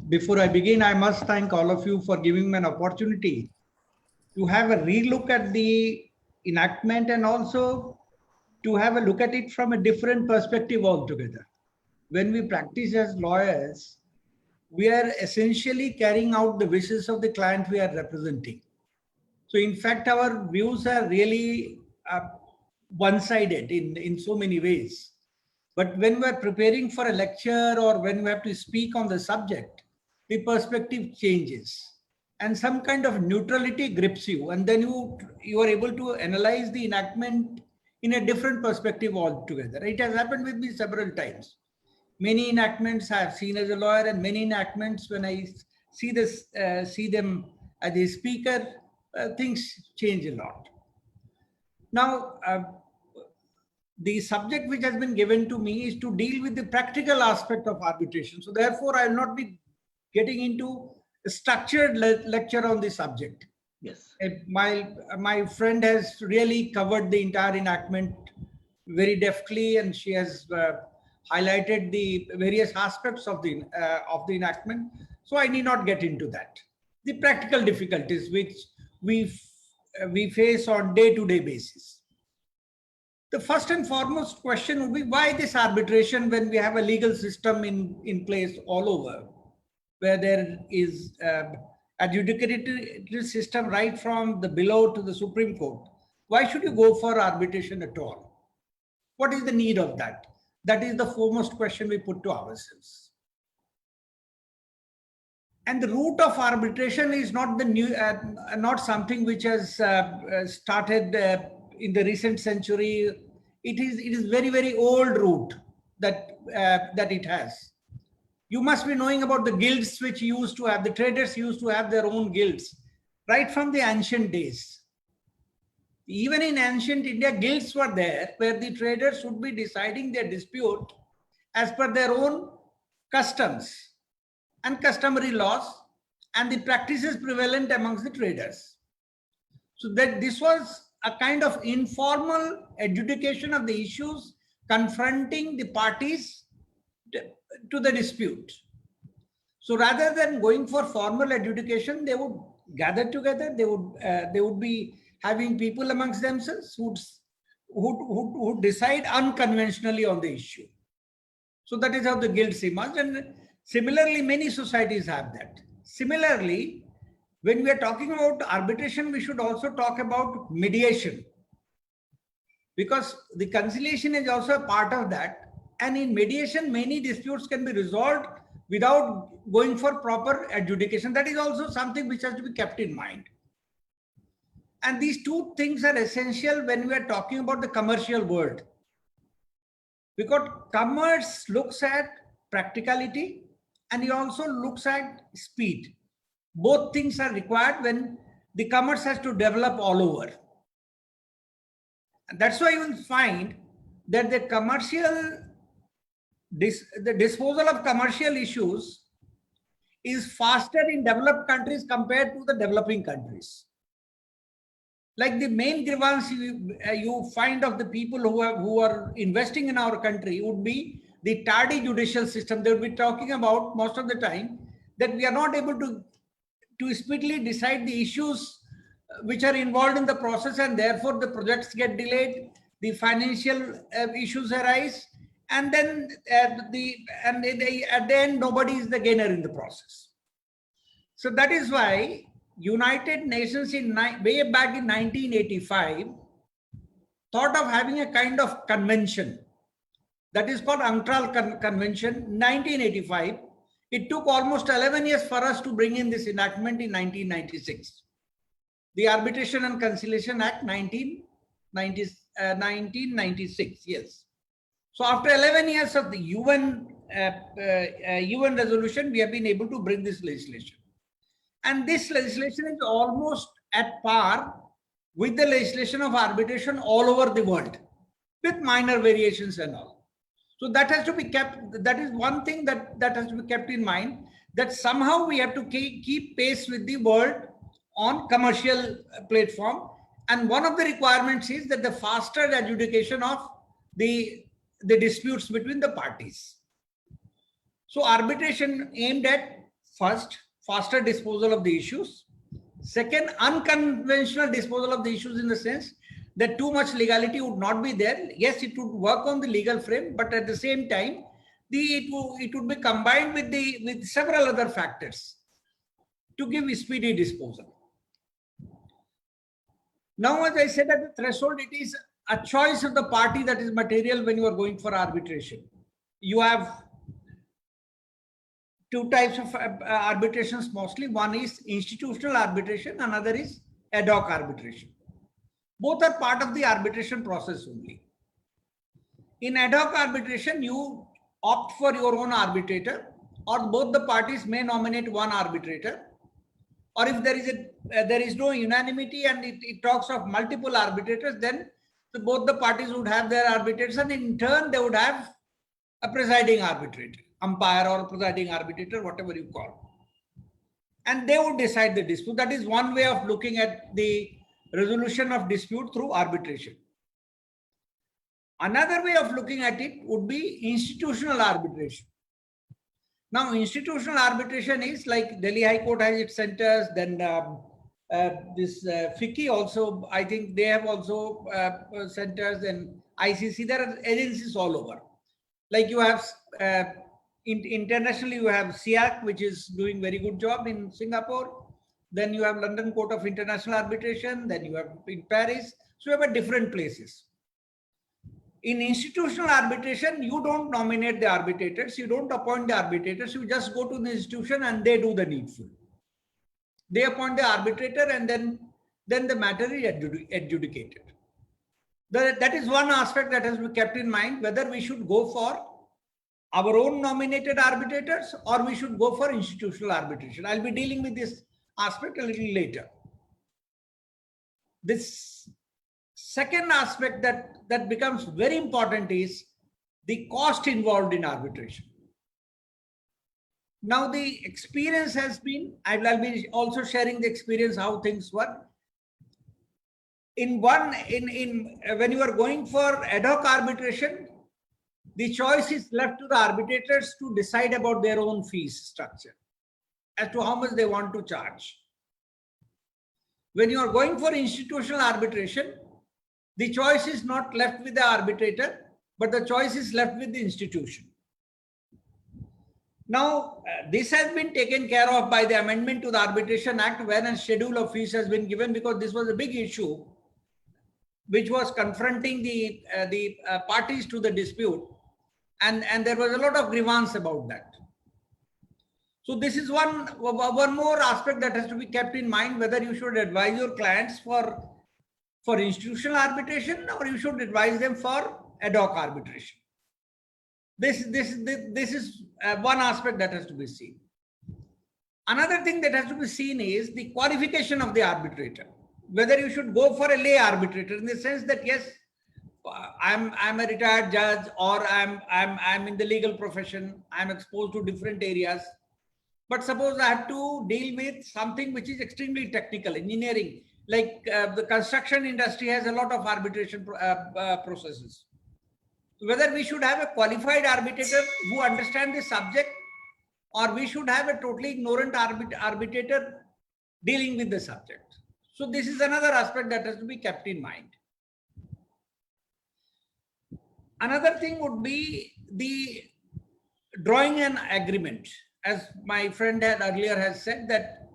before I begin, I must thank all of you for giving me an opportunity to have a relook at the enactment and also to have a look at it from a different perspective altogether. When we practice as lawyers, we are essentially carrying out the wishes of the client we are representing. So in fact, our views are really one-sided in so many ways. But when we're preparing for a lecture or when we have to speak on the subject, the perspective changes and some kind of neutrality grips you. And then you are able to analyze the enactment in a different perspective altogether. It has happened with me several times. Many enactments I have seen as a lawyer, and many enactments when I see them as a speaker, things change a lot. Now, the subject which has been given to me is to deal with the practical aspect of arbitration. So therefore, I will not be getting into a structured lecture on the subject. Yes. My friend has really covered the entire enactment very deftly, and she has highlighted the various aspects of the enactment. So I need not get into that. The practical difficulties which we face on day-to-day basis. The first and foremost question would be, why this arbitration when we have a legal system in place all over, where there is adjudicatory system right from the below to the Supreme Court? Why should you go for arbitration at all? What is the need of that? That is the foremost question we put to ourselves. And the root of arbitration is not the new, not something which has started in the recent century. It is very, very old root that it has. You must be knowing about the guilds which used to have, the traders used to have their own guilds right from the ancient days. Even in ancient India, guilds were there where the traders would be deciding their dispute as per their own customs and customary laws and the practices prevalent amongst the traders. So that this was a kind of informal adjudication of the issues confronting the parties to the dispute. So rather than going for formal adjudication, they would gather together. They would be having people amongst themselves who decide unconventionally on the issue. So that is how the guilds emerged, and similarly, many societies have that. Similarly, when we are talking about arbitration, we should also talk about mediation, because the conciliation is also a part of that. And in mediation, many disputes can be resolved without going for proper adjudication. That is also something which has to be kept in mind. And these two things are essential when we are talking about the commercial world. Because commerce looks at practicality and it also looks at speed. Both things are required when the commerce has to develop all over. And that's why you will find that the disposal of commercial issues is faster in developed countries compared to the developing countries. Like the main grievance you find of the people who are investing in our country would be the tardy judicial system. They will be talking about most of the time that we are not able to speedily decide the issues which are involved in the process, and therefore the projects get delayed, the financial issues arise, and then at the end nobody is the gainer in the process. So that is why United Nations way back in 1985 thought of having a kind of convention that is called UNCTAD Convention, 1985. It took almost 11 years for us to bring in this enactment in 1996. The Arbitration and Conciliation Act 1996, yes. So after 11 years of the UN resolution, we have been able to bring this legislation. And this legislation is almost at par with the legislation of arbitration all over the world, with minor variations and all. So that has to be kept, that is one thing that has to be kept in mind, that somehow we have to keep pace with the world on commercial platform. And one of the requirements is that the faster adjudication of the disputes between the parties. So arbitration aimed at, first, faster disposal of the issues. Second, unconventional disposal of the issues, in the sense that too much legality would not be there. Yes, it would work on the legal frame, but at the same time, it would be combined with several other factors to give a speedy disposal. Now, as I said at the threshold, it is a choice of the party that is material when you are going for arbitration. You have two types of arbitrations mostly. One is institutional arbitration, another is ad hoc arbitration. Both are part of the arbitration process only. In ad hoc arbitration, you opt for your own arbitrator, or both the parties may nominate one arbitrator. Or if there is no unanimity and it talks of multiple arbitrators, then both the parties would have their arbitrators, and in turn they would have a presiding arbitrator, umpire or presiding arbitrator, whatever you call. And they would decide the dispute. That is one way of looking at the resolution of dispute through arbitration. Another way of looking at it would be institutional arbitration. Now, institutional arbitration is like Delhi High Court has its centers, then this FICCI also, I think they have also centers, and ICC, there are agencies all over. Like you have, internationally you have SIAC, which is doing very good job in Singapore. Then you have London Court of International Arbitration, then you have in Paris. So you have at different places. In institutional arbitration, you don't nominate the arbitrators, you don't appoint the arbitrators, you just go to the institution and they do the needful. They appoint the arbitrator, and then the matter is adjudicated. That is one aspect that has to be kept in mind, whether we should go for our own nominated arbitrators or we should go for institutional arbitration. I'll be dealing with this aspect a little later. This second aspect that becomes very important is the cost involved in arbitration. Now the experience has been, I'll be also sharing the experience how things work. When you are going for ad hoc arbitration, the choice is left to the arbitrators to decide about their own fees structure as to how much they want to charge. When you are going for institutional arbitration, the choice is not left with the arbitrator, but the choice is left with the institution. Now, this has been taken care of by the amendment to the Arbitration Act, when a schedule of fees has been given, because this was a big issue which was confronting the parties to the dispute, and there was a lot of grievance about that. So this is one more aspect that has to be kept in mind, whether you should advise your clients for institutional arbitration or you should advise them for ad hoc arbitration. This is one aspect that has to be seen. Another thing that has to be seen is the qualification of the arbitrator. Whether you should go for a lay arbitrator, in the sense that yes, I'm a retired judge, or I'm in the legal profession, I'm exposed to different areas. But suppose I have to deal with something which is extremely technical, engineering, like the construction industry has a lot of arbitration processes. Whether we should have a qualified arbitrator who understands the subject, or we should have a totally ignorant arbitrator dealing with the subject. So this is another aspect that has to be kept in mind. Another thing would be the drawing an agreement. As my friend earlier has said, that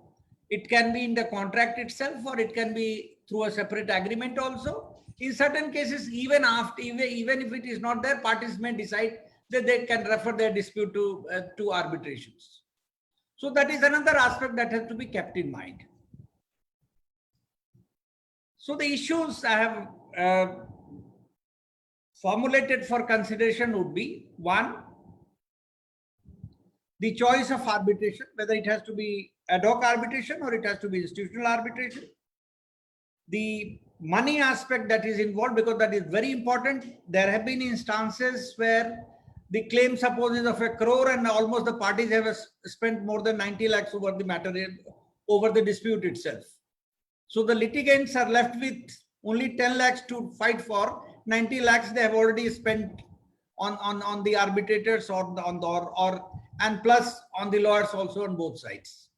it can be in the contract itself, or it can be through a separate agreement also. In certain cases, even if it is not there, parties may decide that they can refer their dispute to arbitrations. So that is another aspect that has to be kept in mind. So the issues I have formulated for consideration would be: one, the choice of arbitration, whether it has to be ad hoc arbitration or it has to be institutional arbitration. The money aspect that is involved, because that is very important. There have been instances where the claim suppose is of 1 crore and almost the parties have spent more than 90 lakhs over the matter, over the dispute itself. So the litigants are left with only 10 lakhs to fight for. 90 lakhs they have already spent on the arbitrators and plus on the lawyers also on both sides.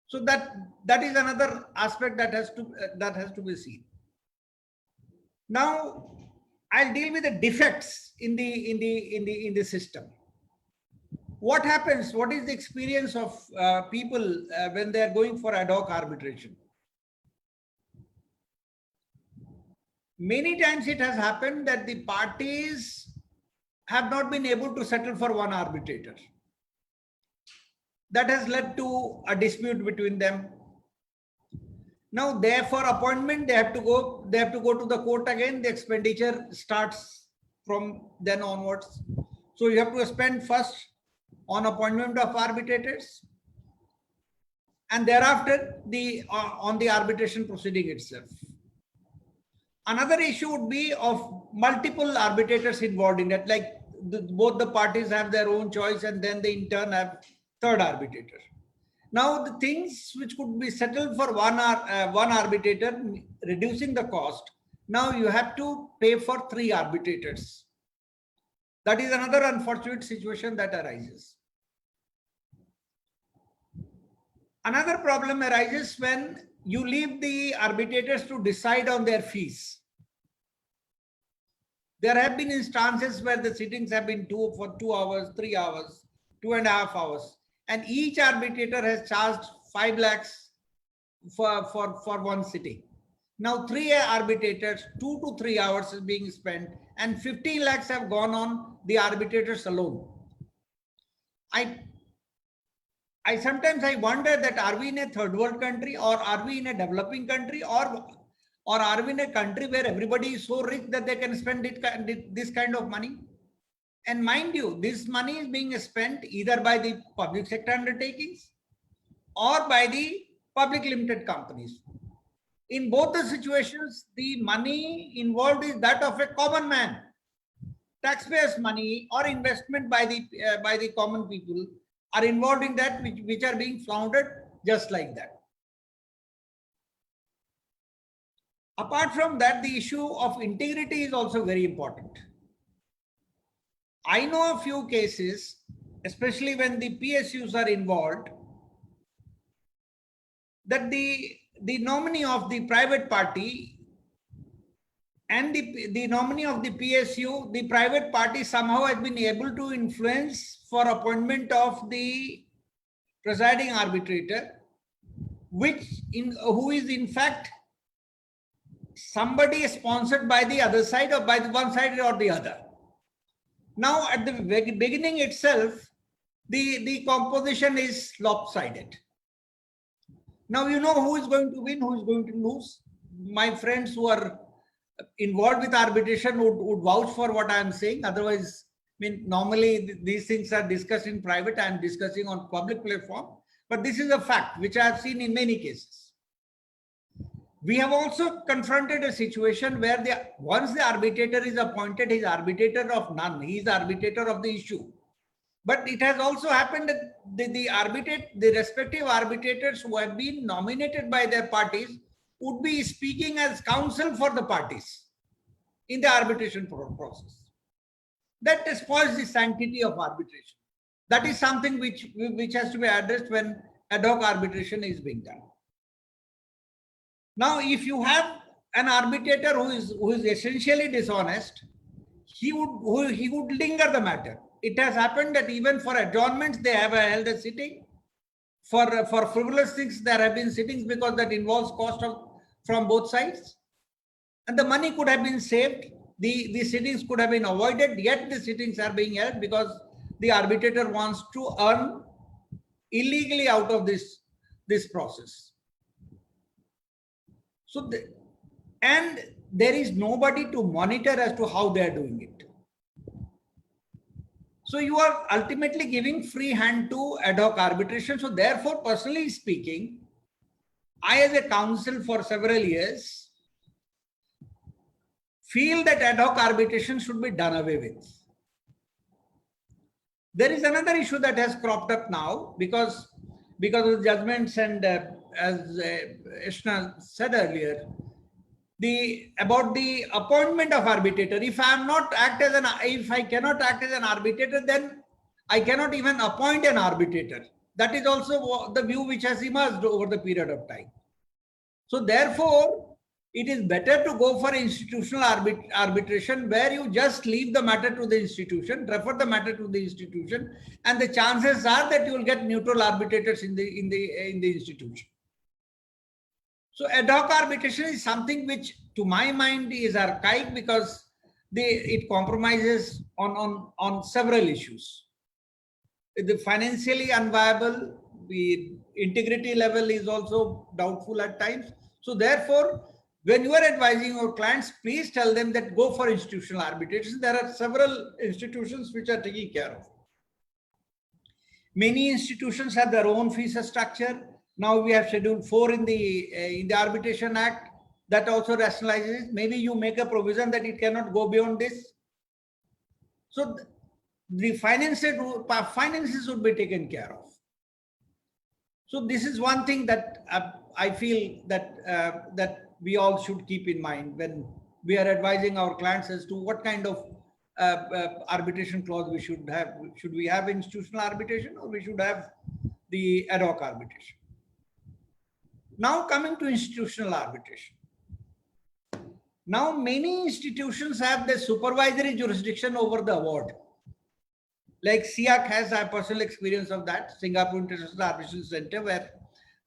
So that is another aspect that has to be seen. Now I'll deal with the defects in the system. What happens? What is the experience of people when they are going for ad hoc arbitration? Many times it has happened that the parties have not been able to settle for one arbitrator. That has led to a dispute between them. Now, therefore, appointment, they have to go to the court again. The expenditure starts from then onwards. So you have to spend first on appointment of arbitrators, and thereafter on the arbitration proceeding itself. Another issue would be of multiple arbitrators involved in that, like both the parties have their own choice, and then they in turn have third arbitrator. Now, the things which could be settled for one arbitrator, reducing the cost, now you have to pay for 3 arbitrators. That is another unfortunate situation that arises. Another problem arises when you leave the arbitrators to decide on their fees. There have been instances where the sittings have been for 2 hours, 3 hours, 2.5 hours. And each arbitrator has charged 5 lakhs for one sitting. Now 3 arbitrators, 2 to 3 hours is being spent, and 15 lakhs have gone on the arbitrators alone. I sometimes wonder that are we in a third world country, or are we in a developing country, or are we in a country where everybody is so rich that they can spend this kind of money? And mind you, this money is being spent either by the public sector undertakings or by the public limited companies. In both the situations, the money involved is that of a common man. Taxpayers' money or investment by the common people are involved in that, which are being floundered just like that. Apart from that, the issue of integrity is also very important. I know a few cases, especially when the PSUs are involved, that the nominee of the private party and the nominee of the PSU, the private party somehow has been able to influence for appointment of the presiding arbitrator, who is in fact somebody sponsored by the other side or by the one side or the other. Now, at the beginning itself, the composition is lopsided. Now, you know who is going to win, who is going to lose. My friends who are involved with arbitration would vouch for what I am saying. Otherwise, I mean, normally these things are discussed in private. I am discussing on public platform. But this is a fact which I have seen in many cases. We have also confronted a situation where once the arbitrator is appointed, he is arbitrator of none. He is arbitrator of the issue. But it has also happened that the respective arbitrators who have been nominated by their parties would be speaking as counsel for the parties in the arbitration process. That spoils the sanctity of arbitration. That is something which has to be addressed when ad hoc arbitration is being done. Now, if you have an arbitrator who is essentially dishonest, he would linger the matter. It has happened that even for adjournments, they have held a sitting. For frivolous things, there have been sittings because that involves cost from both sides. And the money could have been saved. The sittings could have been avoided, yet the sittings are being held because the arbitrator wants to earn illegally out of this process. So, and there is nobody to monitor as to how they are doing it. So you are ultimately giving free hand to ad hoc arbitration. So therefore, personally speaking, I as a counsel for several years feel that ad hoc arbitration should be done away with. There is another issue that has cropped up now because of the judgments and as Ishna said earlier, about the appointment of arbitrator. If I cannot act as an arbitrator, then I cannot even appoint an arbitrator. That is also the view which has emerged over the period of time. So therefore, it is better to go for institutional arbitration where you just leave the matter to the institution, refer the matter to the institution, and the chances are that you will get neutral arbitrators in the institution. So ad hoc arbitration is something which, to my mind, is archaic because it compromises on several issues. The financially unviable, the integrity level is also doubtful at times. So therefore, when you are advising your clients, please tell them that go for institutional arbitration. There are several institutions which are taking care of. Many institutions have their own fees structure. Now we have Schedule 4 in the Arbitration Act that also rationalizes it. Maybe you make a provision that it cannot go beyond this. So the finances would be taken care of. So this is one thing that I feel that we all should keep in mind when we are advising our clients as to what kind of arbitration clause we should have. Should we have institutional arbitration or we should have the ad hoc arbitration? Now coming to institutional arbitration. Now many institutions have the supervisory jurisdiction over the award. Like SIAC has a personal experience of that, Singapore International Arbitration Center, where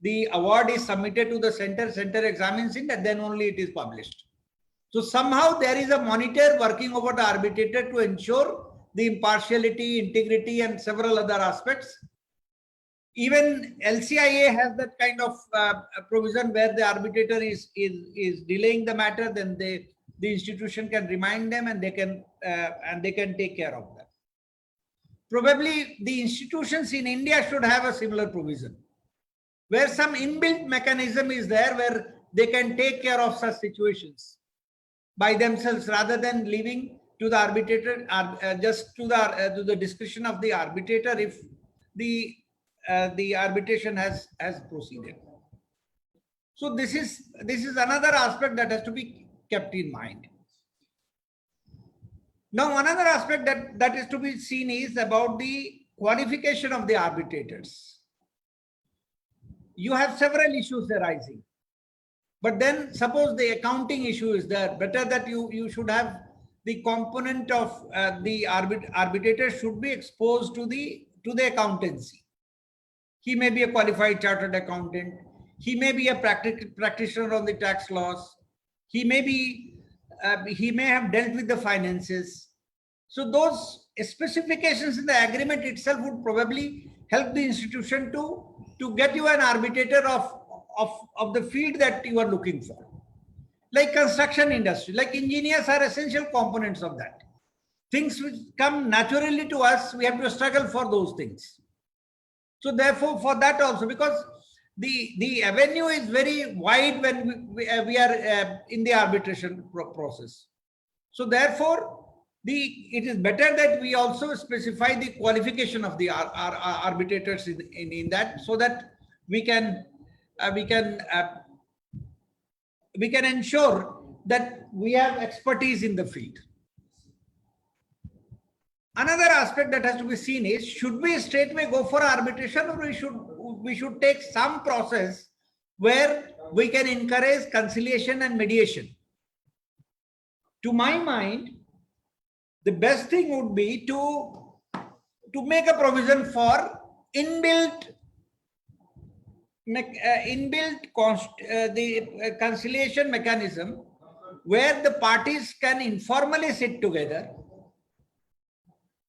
the award is submitted to the center examines it, and then only it is published. So somehow there is a monitor working over the arbitrator to ensure the impartiality, integrity, and several other aspects. Even LCIA has that kind of provision where the arbitrator is delaying the matter, then the institution can remind them and they can take care of that. Probably the institutions in India should have a similar provision, where some inbuilt mechanism is there where they can take care of such situations by themselves rather than leaving to the arbitrator, just to the discretion of the arbitrator if the arbitration has proceeded. So this is another aspect that has to be kept in mind. Now, another aspect that is to be seen is about the qualification of the arbitrators. You have several issues arising, But then suppose the accounting issue is there, better that you should have the component of the arbitrator should be exposed to the accountancy. He may be a qualified chartered accountant. He may be a practitioner on the tax laws. He may have dealt with the finances. So those specifications in the agreement itself would probably help the institution to get you an arbitrator of the field that you are looking for. Like construction industry, like engineers are essential components of that. Things which come naturally to us, we have to struggle for those things. So therefore, for that also, because the avenue is very wide when we are in the arbitration process. So therefore, it is better that we also specify the qualification of the arbitrators in that, so that we can ensure that we have expertise in the field. Another aspect that has to be seen is, should we straightway go for arbitration, or we should take some process where we can encourage conciliation and mediation? To my mind, the best thing would be to make a provision for inbuilt conciliation mechanism, where the parties can informally sit together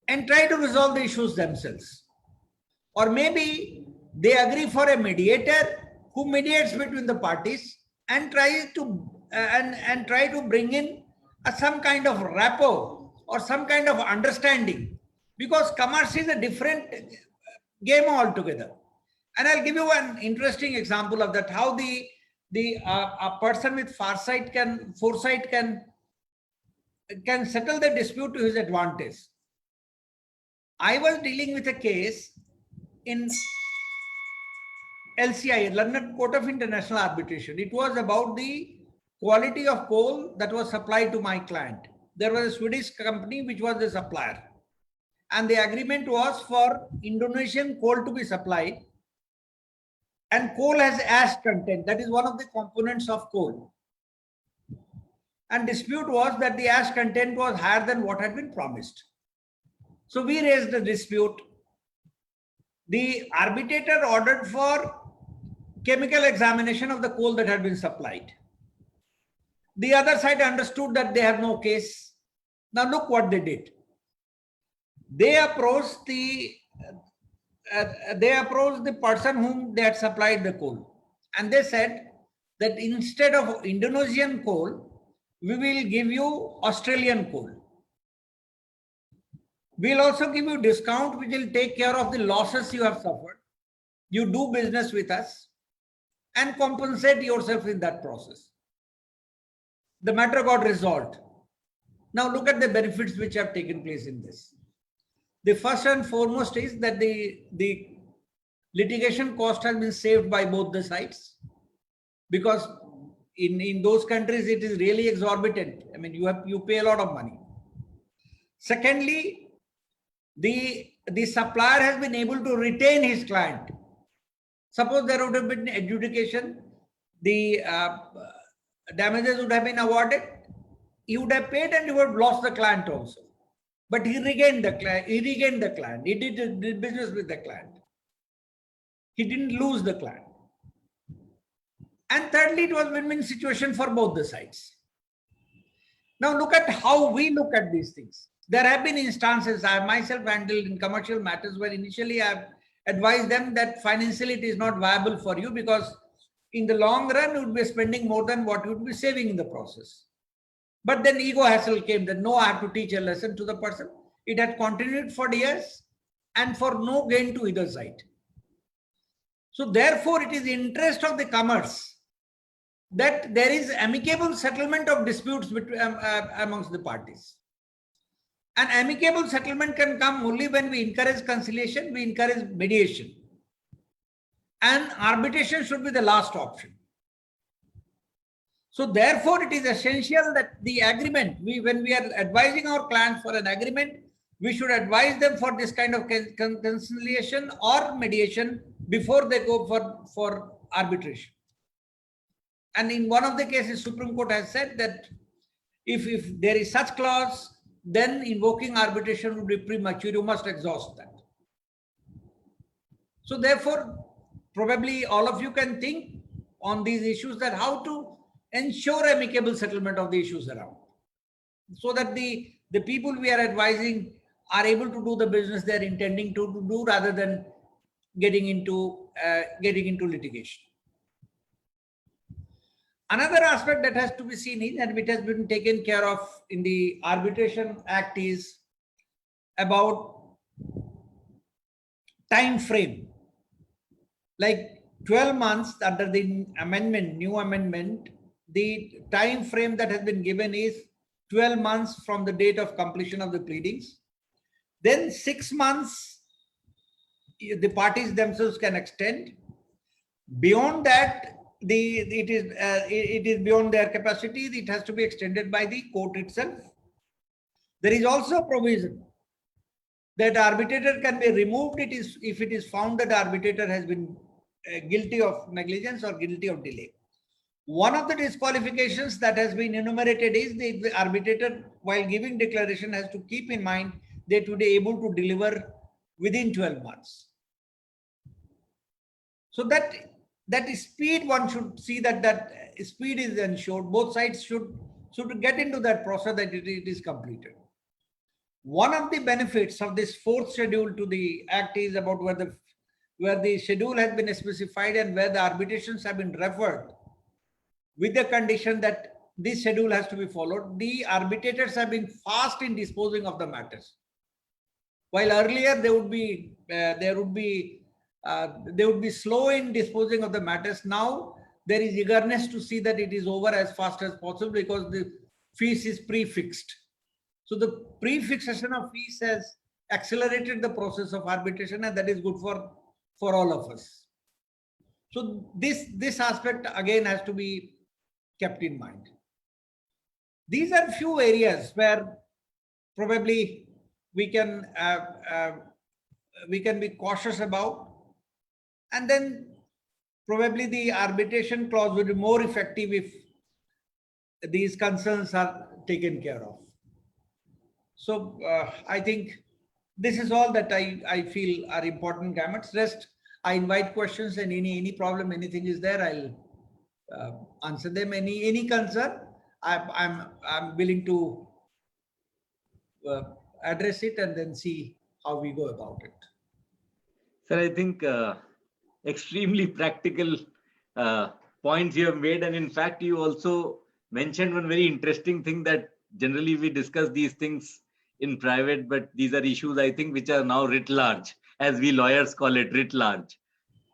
and try to resolve the issues themselves. Or maybe they agree for a mediator who mediates between the parties and try to bring in some kind of rapport or some kind of understanding, because commerce is a different game altogether. And I'll give you an interesting example of that, how a person with foresight can settle the dispute to his advantage. I was dealing with a case in LCI, London Court of International Arbitration. It was about the quality of coal that was supplied to my client. There was a Swedish company which was the supplier, and the agreement was for Indonesian coal to be supplied, and coal has ash content. That is one of the components of coal. And dispute was that the ash content was higher than what had been promised. So we raised the dispute. The arbitrator ordered for chemical examination of the coal that had been supplied. The other side understood that they have no case. Now look what they did. They approached the person whom they had supplied the coal, and they said that instead of Indonesian coal, we will give you Australian coal. We'll also give you discount which will take care of the losses you have suffered. You do business with us and compensate yourself in that process. The matter got resolved. Now look at the benefits which have taken place in this. The first and foremost is that the litigation cost has been saved by both the sides, because in those countries it is really exorbitant. I mean, you pay a lot of money. Secondly, the supplier has been able to retain his client. Suppose there would have been adjudication, the damages would have been awarded, he would have paid and he would have lost the client also. But he regained the client. He did business with the client. He didn't lose the client. And thirdly, it was a win-win situation for both the sides. Now look at how we look at these things. There have been instances I myself handled in commercial matters where initially I have advised them that financially it is not viable for you, because in the long run you would be spending more than what you would be saving in the process. But then ego hassle came that no, I have to teach a lesson to the person. It had continued for years and for no gain to either side. So therefore, it is the interest of the commerce that there is amicable settlement of disputes between, amongst the parties. An amicable settlement can come only when we encourage conciliation, we encourage mediation. And arbitration should be the last option. So therefore, it is essential that the agreement, when we are advising our clients for an agreement, we should advise them for this kind of conciliation or mediation before they go for arbitration. And in one of the cases, Supreme Court has said that if there is such clause, then invoking arbitration would be premature. You must exhaust that. So therefore, probably all of you can think on these issues that how to ensure amicable settlement of the issues around, so that the people we are advising are able to do the business they are intending to do rather than getting into litigation. Another aspect that has to be seen is, and which has been taken care of in the Arbitration Act, is about time frame. Like 12 months under the new amendment, the time frame that has been given is 12 months from the date of completion of the pleadings. Then 6 months, the parties themselves can extend. Beyond that, it is beyond their capacity. It has to be extended by the court itself. There is also a provision that arbitrator can be removed if it is found that the arbitrator has been guilty of negligence or guilty of delay. One of the disqualifications that has been enumerated is the arbitrator, while giving declaration, has to keep in mind that to be able to deliver within 12 months. So that speed, one should see that speed is ensured. Both sides should get into that process that it is completed. One of the benefits of this fourth schedule to the Act is about where the schedule has been specified and where the arbitrations have been referred with the condition that this schedule has to be followed. The arbitrators have been fast in disposing of the matters. While earlier they would be slow in disposing of the matters, now there is eagerness to see that it is over as fast as possible because the fees is prefixed. So the prefixation of fees has accelerated the process of arbitration, and that is good for all of us. So this aspect again has to be kept in mind. These are few areas where probably we can be cautious about, and then probably the arbitration clause will be more effective if these concerns are taken care of. So I think this is all that I feel are important gamuts. Rest, I invite questions, and any problem, anything is there, I'll answer them. Any concern, I'm willing to address it and then see how we go about it. Sir, I think extremely practical points you have made, and in fact, you also mentioned one very interesting thing, that generally we discuss these things in private, but these are issues, I think, which are now writ large, as we lawyers call it, writ large.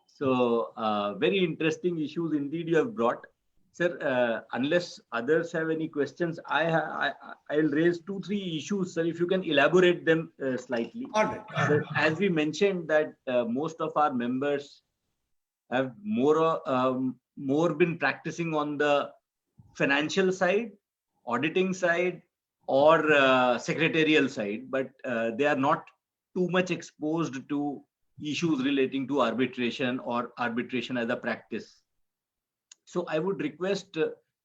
So very interesting issues indeed you have brought. Sir, unless others have any questions, I'll raise 2-3 issues, sir, if you can elaborate them slightly. All right. As we mentioned that most of our members have more been practicing on the financial side, auditing side, or secretarial side, but they are not too much exposed to issues relating to arbitration or arbitration as a practice. So I would request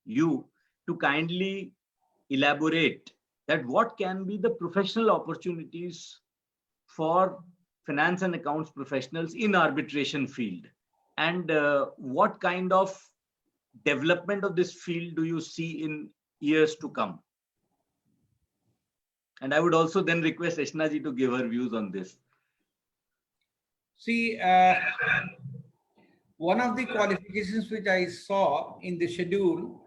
you to kindly elaborate that what can be the professional opportunities for finance and accounts professionals in arbitration field, and what kind of development of this field do you see in years to come? And I would also then request Ashna ji to give her views on this. See, one of the qualifications which I saw in the schedule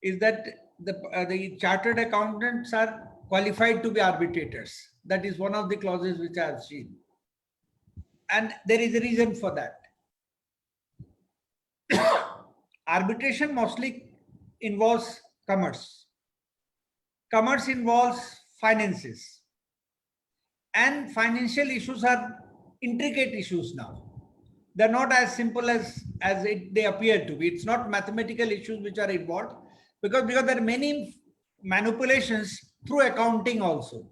is that the chartered accountants are qualified to be arbitrators. That is one of the clauses which I have seen. And there is a reason for that. Arbitration mostly involves commerce. Commerce involves finances. And financial issues are intricate issues now. They're not as simple as they appear to be. It's not mathematical issues which are involved, because there are many manipulations through accounting also.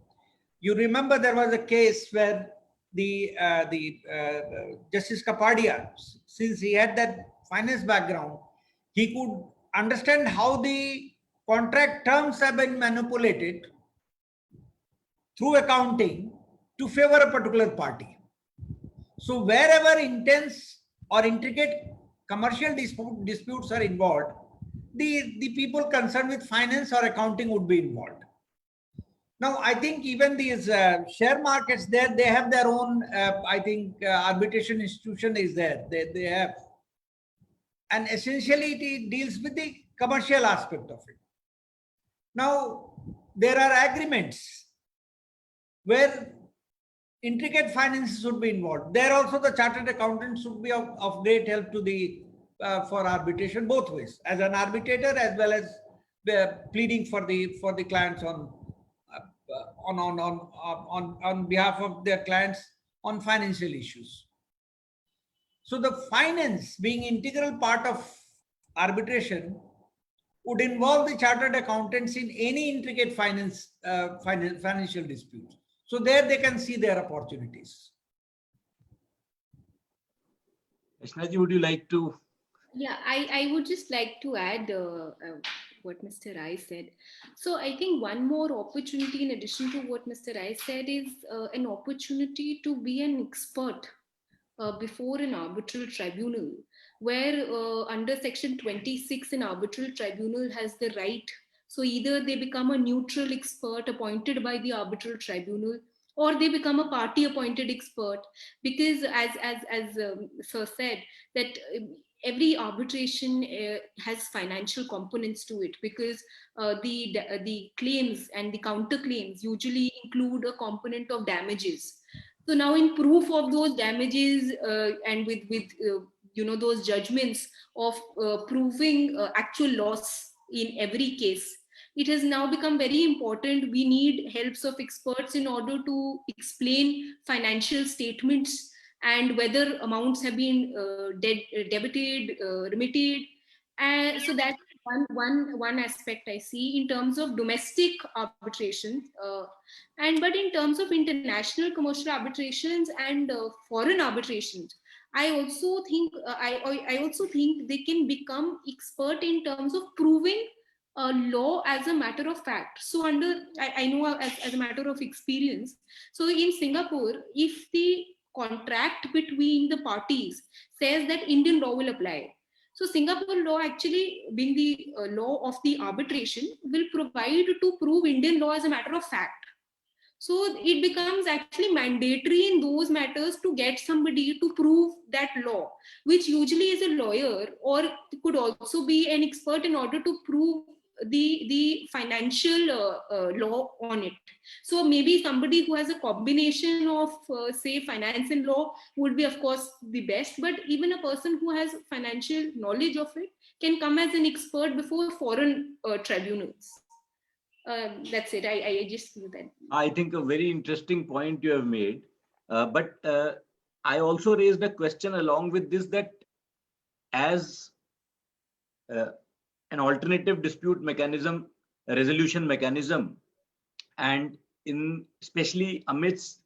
You remember there was a case where the Justice Kapadia, since he had that finance background, he could understand how the contract terms have been manipulated through accounting to favor a particular party. So wherever intense or intricate commercial disputes are involved, the people concerned with finance or accounting would be involved. Now, I think even these share markets there, they have their own, I think, arbitration institution is there. They have. And essentially it deals with the commercial aspect of it. Now, there are agreements where intricate finances should be involved. There also the chartered accountants should be of great help to the for arbitration both ways, as an arbitrator as well as pleading for the clients on behalf of their clients on financial issues. So the finance being integral part of arbitration would involve the chartered accountants in any intricate financial dispute. So there they can see their opportunities. Ashnaji, would you like to? Yeah, I would just like to add what Mr. Rai said. So I think one more opportunity in addition to what Mr. Rai said is an opportunity to be an expert before an arbitral tribunal, where under section 26 an arbitral tribunal has the right. So either they become a neutral expert appointed by the arbitral tribunal, or they become a party appointed expert, because as Sir said, that every arbitration has financial components to it, because the claims and the counterclaims usually include a component of damages. So now, in proof of those damages and with those judgments of proving actual loss in every case, it has now become very important. We need helps of experts in order to explain financial statements and whether amounts have been debited, remitted. So that's one aspect I see in terms of domestic arbitration. But in terms of international commercial arbitrations and foreign arbitrations, I also think they can become expert in terms of proving law as a matter of fact. So I know as a matter of experience. So in Singapore, if the contract between the parties says that Indian law will apply, so Singapore law, actually being the law of the arbitration, will provide to prove Indian law as a matter of fact. So it becomes actually mandatory in those matters to get somebody to prove that law, which usually is a lawyer, or could also be an expert in order to prove the financial law on it. So maybe somebody who has a combination of say finance and law would be of course the best, but even a person who has financial knowledge of it can come as an expert before foreign tribunals. That's it. I just feel that. I think a very interesting point you have made, but I also raised a question along with this, that as an alternative dispute mechanism, a resolution mechanism, and especially amidst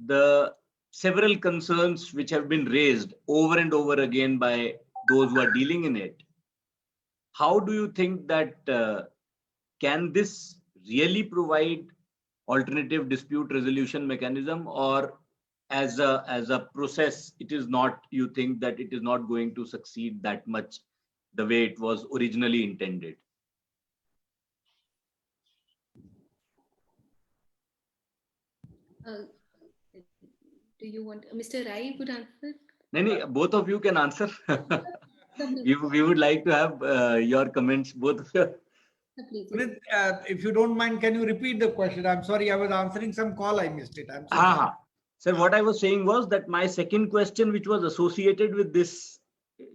the several concerns which have been raised over and over again by those who are dealing in it, how do you think that can this really provide alternative dispute resolution mechanism, or as a process, it is not, you think that it is not going to succeed that much the way it was originally intended? Do you want Mr. Rai would answer? No, both of you can answer. we would like to have your comments, both of you. Please. If you don't mind, can you repeat the question? I'm sorry, I was answering some call, I missed it. I'm sorry. Sir, what I was saying was that my second question, which was associated with this,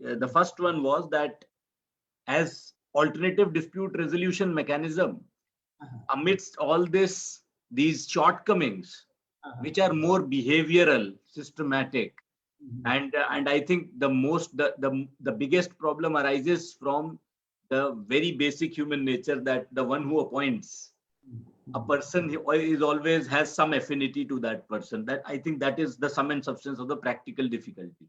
the first one was that as alternative dispute resolution mechanism, amidst all these shortcomings, which are more behavioral, systematic, and I think the biggest problem arises from the very basic human nature, that the one who appoints a person is always has some affinity to that person. That I think that is the sum and substance of the practical difficulty.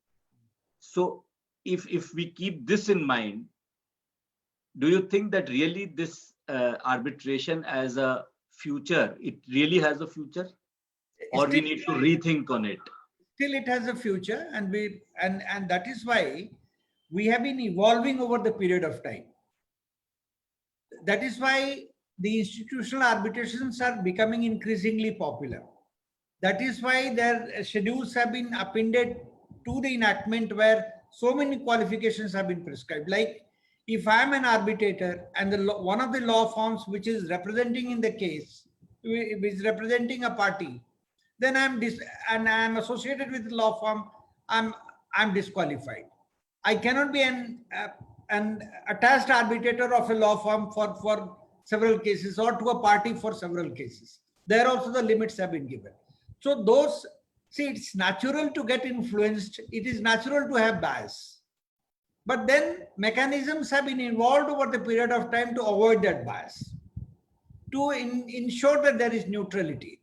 So if we keep this in mind, do you think that really this arbitration as a future, it really has a future, or we need to rethink on it? Still it has a future, and that is why we have been evolving over the period of time. That is why the institutional arbitrations are becoming increasingly popular. That is why their schedules have been appended to the enactment, where so many qualifications have been prescribed. Like, if I am an arbitrator and one of the law firms which is representing in the case, which is representing a party, then I am associated with the law firm, I'm disqualified. I cannot be an attached arbitrator of a law firm for several cases, or to a party for several cases. There also the limits have been given. So it's natural to get influenced. It is natural to have bias. But then mechanisms have been involved over the period of time to avoid that bias, to ensure that there is neutrality.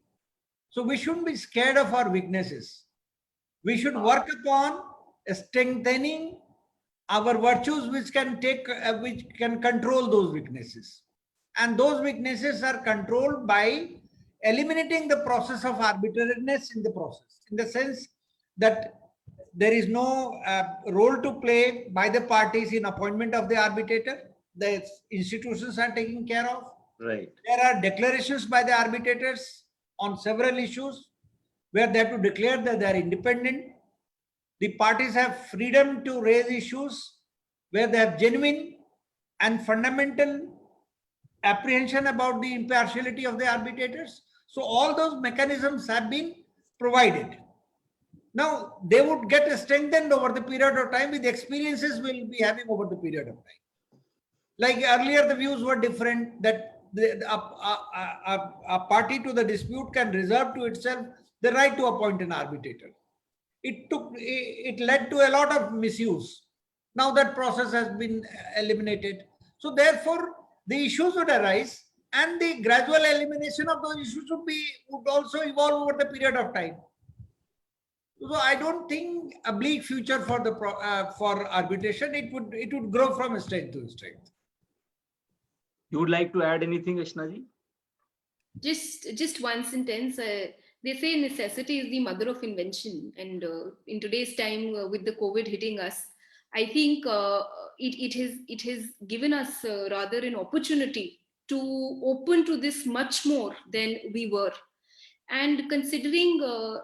So we shouldn't be scared of our weaknesses. We should work upon strengthening our virtues, which can control those weaknesses. And those weaknesses are controlled by eliminating the process of arbitrariness in the process, in the sense that there is no role to play by the parties in appointment of the arbitrator. The institutions are taken care of. Right. There are declarations by the arbitrators on several issues where they have to declare that they are independent. The parties have freedom to raise issues where they have genuine and fundamental apprehension about the impartiality of the arbitrators. So all those mechanisms have been provided. Now, they would get strengthened over the period of time with the experiences we'll be having over the period of time. Like earlier, the views were different, that a party to the dispute can reserve to itself the right to appoint an arbitrator. It led to a lot of misuse. Now that process has been eliminated. So therefore, the issues would arise, and the gradual elimination of those issues would also evolve over the period of time. So I don't think a bleak future for arbitration. It would grow from strength to strength. You would like to add anything, Ashnaji? Just one sentence. They say necessity is the mother of invention, and in today's time, with the COVID hitting us, I think it has given us rather an opportunity to open to this much more than we were. And considering,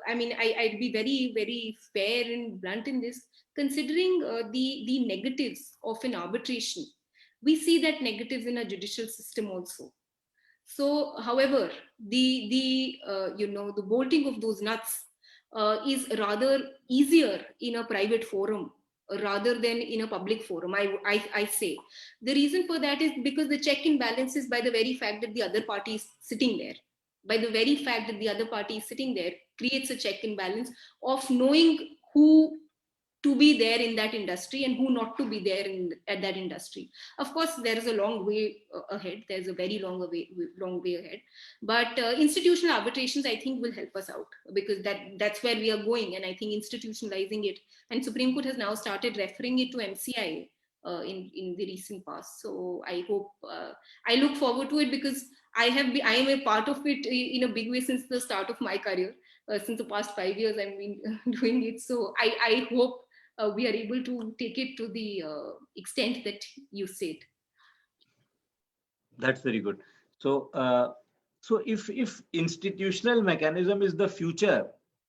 I'd be very, very fair and blunt in this, considering the negatives of an arbitration, we see that negatives in our judicial system also. So, however, the bolting of those nuts is rather easier in a private forum rather than in a public forum. I say the reason for that is because the check and balance is by the very fact that the other party is sitting there. By the very fact that the other party is sitting there creates a check and balance of knowing who to be there in that industry and who not to be there at that industry. Of course, there is a long way ahead. There's a very long way ahead. But institutional arbitrations, I think, will help us out, because that's where we are going. And I think institutionalizing it, and Supreme Court has now started referring it to MCI in the recent past. So I hope, I look forward to it, because I am a part of it in a big way since the start of my career. Since the past 5 years, I've been doing it. So I hope we are able to take it to the extent that you said. That's very good. So, if institutional mechanism is the future,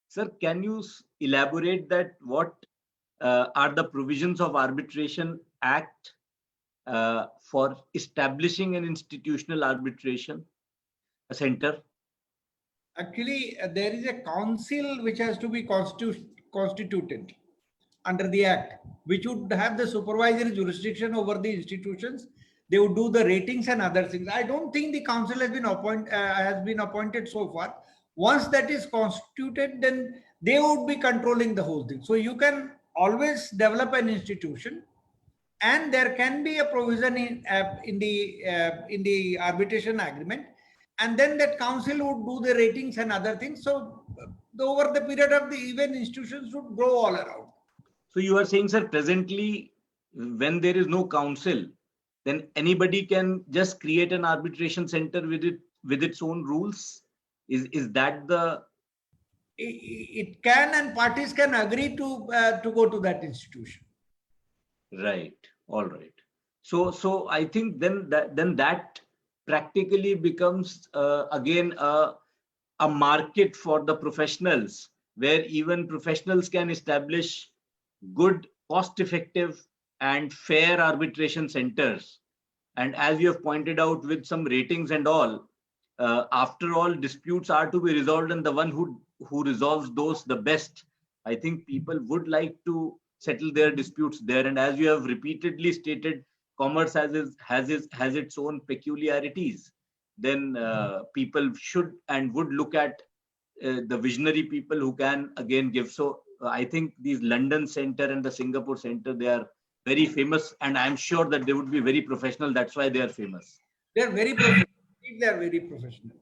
sir, can you elaborate that? What are the provisions of Arbitration Act for establishing an institutional arbitration center? Actually, there is a council which has to be constituted under the Act, which would have the supervisory jurisdiction over the institutions. They would do the ratings and other things. I don't think the council has been appointed so far. Once that is constituted, then they would be controlling the whole thing. So you can always develop an institution, and there can be a provision in the arbitration agreement, and then that council would do the ratings and other things. So over the period of the event, institutions would grow all around. So you are saying, sir, presently, when there is no council, then anybody can just create an arbitration center with its own rules. Is that the It can, and parties can agree to go to that institution. right? All right. So I think then that practically becomes again a market for the professionals, where even professionals can establish good, cost-effective, and fair arbitration centers. And as you have pointed out, with some ratings and all, after all, disputes are to be resolved, and the one who resolves those the best, I think people would like to settle their disputes there. And as you have repeatedly stated, commerce has its own peculiarities. Then people should and would look at the visionary people who can again give. So I think these London Center and the Singapore Center, they are very famous, and I'm sure that they would be very professional. That's why they are famous. They are very professional. They are very professional.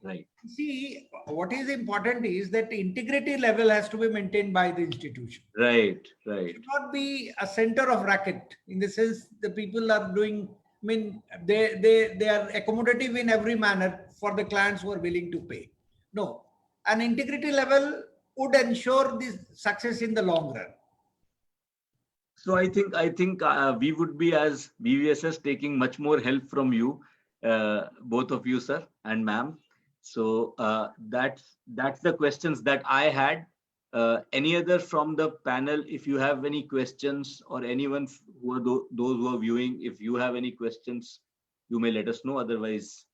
Right. See, what is important is that the integrity level has to be maintained by the institution. Right. It Right. should not be a center of racket, in the sense the people are doing, I mean, they are accommodative in every manner for the clients who are willing to pay. No, an integrity level would ensure this success in the long run. So I think we would be, as BVSS, taking much more help from you, both of you, sir and ma'am. So that's the questions that I had. Any other from the panel? If you have any questions, or anyone who are those who are viewing, if you have any questions, you may let us know. Otherwise,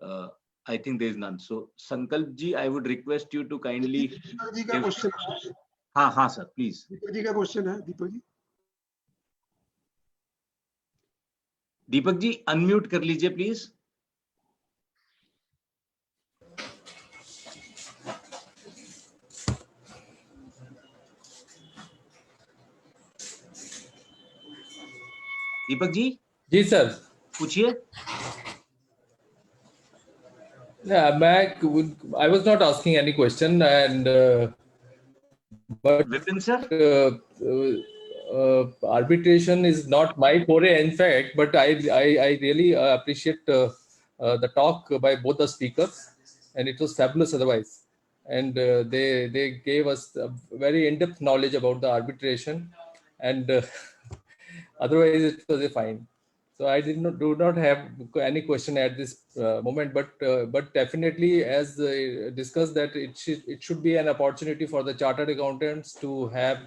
I think there is none. So Sankalp ji, I would request you to kindly. Deepak ji का question हाँ sir, please. Deepak ji का question है Deepak ji Deepak ji unmute कर लीजिए please. Deepak ji sir पूछिए. I was not asking any question, and but Vipin sir. Arbitration is not my foray, in fact, but I really appreciate the talk by both the speakers, and it was fabulous otherwise. And they gave us a very in-depth knowledge about the arbitration, and otherwise it was fine. So I do not have any question at this moment, but definitely, as discussed, that it should be an opportunity for the chartered accountants to have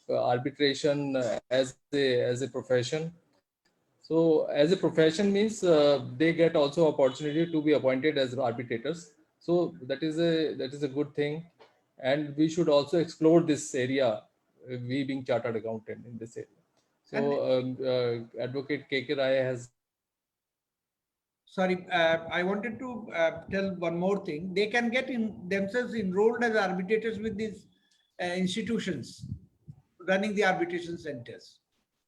arbitration as a profession. So as a profession means they get also opportunity to be appointed as arbitrators. So that is a good thing, and we should also explore this area. We being chartered accountant in this area. So Advocate KK Rai has. Sorry, I wanted to tell one more thing. They can get themselves enrolled as arbitrators with these institutions running the arbitration centers.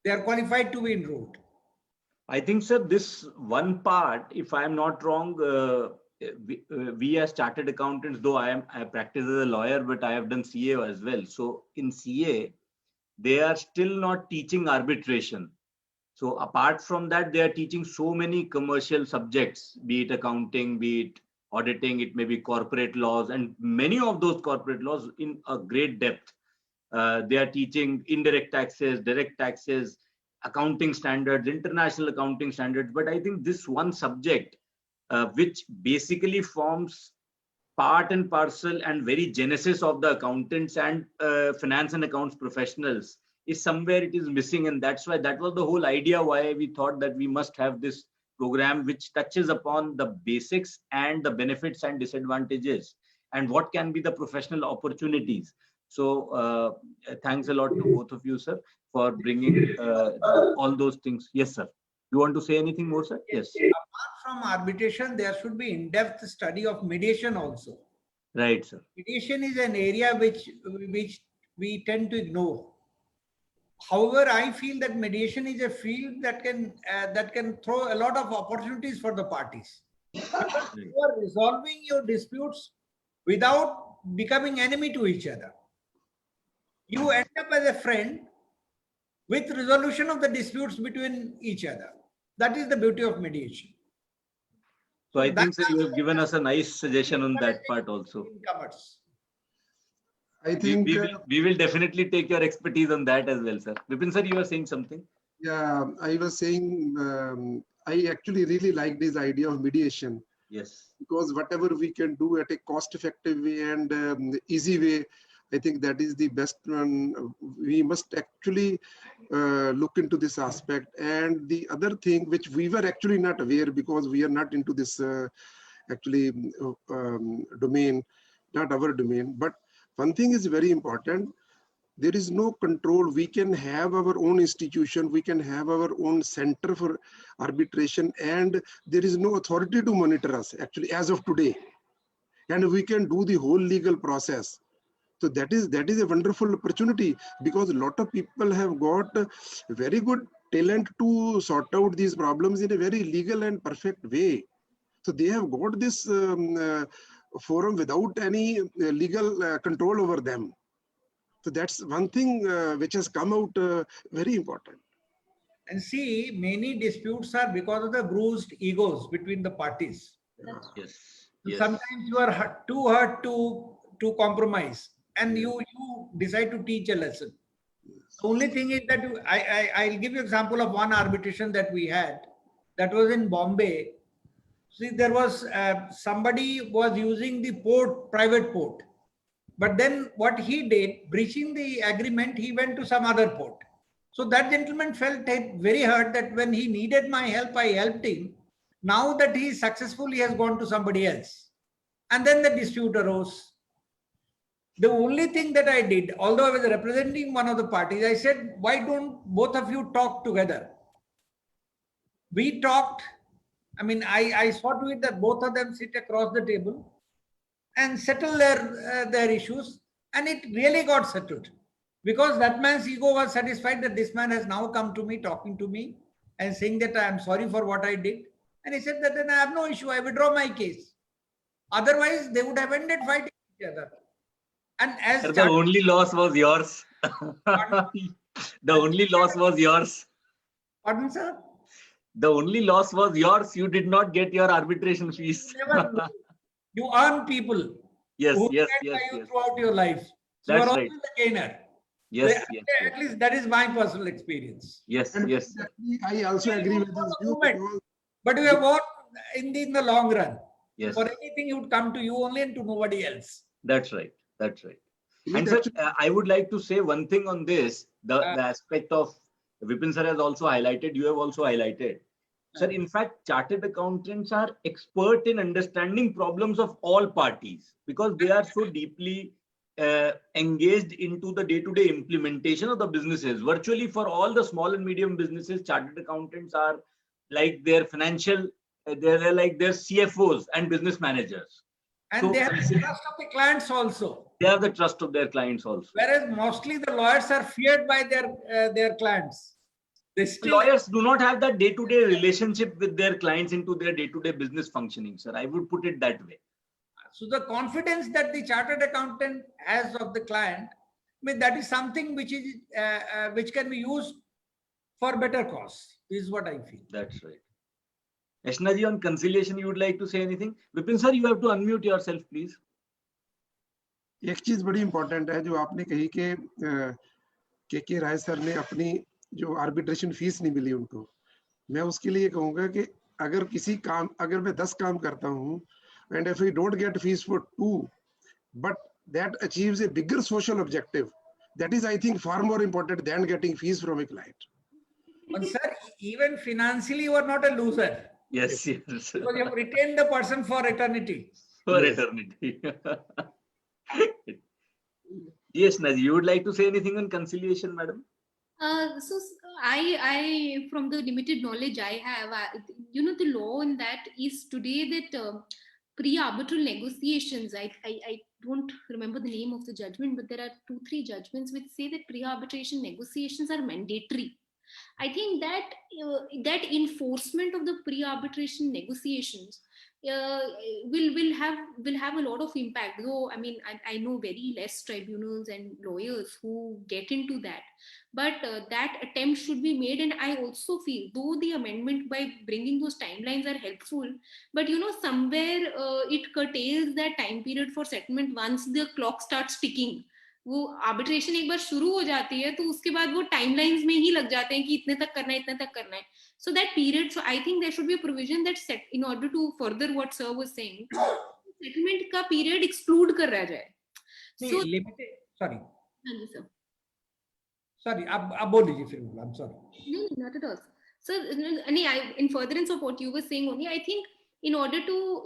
They are qualified to be enrolled. I think, sir, this one part, if I am not wrong, we as chartered accountants, though I practice as a lawyer, but I have done CA as well. So in CA, they are still not teaching arbitration. So apart from that, they are teaching so many commercial subjects, be it accounting, be it auditing, it may be corporate laws, and many of those corporate laws in a great depth. They are teaching indirect taxes, direct taxes, accounting standards, international accounting standards. But I think this one subject, which basically forms part and parcel and very genesis of the accountants and finance and accounts professionals, is somewhere it is missing. And that's why that was the whole idea why we thought that we must have this program which touches upon the basics and the benefits and disadvantages and what can be the professional opportunities. So thanks a lot to both of you, sir, for bringing all those things. Yes, sir. You want to say anything more, sir? Yes. Apart from arbitration, there should be in-depth study of mediation also. Right, sir. Mediation is an area which we tend to ignore. However, I feel that mediation is a field that can throw a lot of opportunities for the parties. Because you are resolving your disputes without becoming enemy to each other. You end up as a friend, with resolution of the disputes between each other. That is the beauty of mediation. So I that think, sir, you have aspect given is us a nice suggestion on that encouraging part also. newcomers. I We, think, we will definitely take your expertise on that as well, sir. Vipin sir, you were saying something? yeah, I was saying, I actually really like this idea of mediation, Yes. because whatever we can do at a cost-effective way and easy way, I think that is the best one. We must actually look into this aspect. And the other thing which we were actually not aware, because we are not into this actually domain, not our domain. But one thing is very important. There is no control. We can have our own institution, we can have our own center for arbitration, and there is no authority to monitor us actually as of today. And we can do the whole legal process. So that is a wonderful opportunity, because a lot of people have got very good talent to sort out these problems in a very legal and perfect way. So they have got this forum without any legal control over them. So that's one thing which has come out very important. And see, many disputes are because of the bruised egos between the parties. Yes. Yes. Sometimes you are too hurt to compromise, and you decide to teach a lesson. The only thing is that I'll give you example of one arbitration that we had. That was in Bombay. See, there was somebody was using the port, private port. But then what he did, breaching the agreement, he went to some other port. So that gentleman felt very hurt that when he needed my help, I helped him. Now that he is successful, he has gone to somebody else. And then the dispute arose. The only thing that I did, although I was representing one of the parties, I said, why don't both of you talk together? We talked. I mean, I saw to it that both of them sit across the table and settle their issues, and it really got settled, because that man's ego was satisfied that this man has now come to me, talking to me and saying that I am sorry for what I did. And he said that then I have no issue, I withdraw my case. Otherwise they would have ended fighting each other. And as Sir, the only loss was yours. The only loss was yours. Pardon, sir? The only loss was yours. You did not get your arbitration fees. You earn people Yes, who yes, stand by yes, you yes. throughout your life. So That's you are right. always the gainer. Yes, So yes, at least that is my personal experience. yes, And yes, sir. I also agree with this view, because But we have won in the long run. Yes. For anything, it would come to you only and to nobody else. That's right. That's right. it And sir, actually- I would like to say one thing on this. The aspect of Vipin sir has also highlighted. You have also highlighted. Sir, in fact, chartered accountants are expert in understanding problems of all parties, because they are so deeply engaged into the day-to-day implementation of the businesses. Virtually for all the small and medium businesses, chartered accountants are like their financial, they're like their CFOs and business managers. And So they have the trust of the clients also. they have the trust of their clients also. Whereas mostly the lawyers are feared by their clients. They still Lawyers do not have that day-to-day relationship with their clients into their day-to-day business functioning, sir. I would put it that way. So the confidence that the chartered accountant has of the client, I mean, that is something which is which can be used for better cause. Is what I feel. That's right. Ashna ji, on conciliation, you would like to say anything? Vipin sir, you have to unmute yourself, please. एक चीज बड़ी important है जो आपने कही कि के राय sir ने अपनी जो आर्बिट्रेशन फीस नहीं मिली उनको, मैं उसके लिए कहूंगा कि अगर किसी काम, अगर मैं 10 काम करता हूं and if we don't get fees for 2 but that achieves a bigger social objective, that is I think far more important than getting fees from a client. But sir, even financially you are not a loser. Yes, yes. Because you have retained the person for eternity. For Yes. eternity. Yes, Naji, you would like to say anything on conciliation, madam? So I from the limited knowledge I have, the law in that is today that pre-arbitral negotiations. I don't remember the name of the judgment, but there are 2-3 judgments which say that pre-arbitration negotiations are mandatory. I think that that enforcement of the pre-arbitration negotiations will have a lot of impact. Though I mean, I know very less tribunals and lawyers who get into that, but that attempt should be made. And I also feel, though the amendment by bringing those timelines are helpful, but somewhere it curtails that time period for settlement once the clock starts ticking. वो arbitration एक बार शुरू हो जाती है तो उसके बाद वो टाइमलाइंस में ही लग जाते हैं कि इतने तक करना है, इतने तक करना है. So that period, so I think there should be a provision that set in order to further what sir was saying, settlement का period exclude कर रहा जाए. So sorry, हाँ जी sir. Sorry, आप बोल लीजिए फिर. I'm sorry. No, not at all. So, in furtherance of what you were saying only, I think in order to,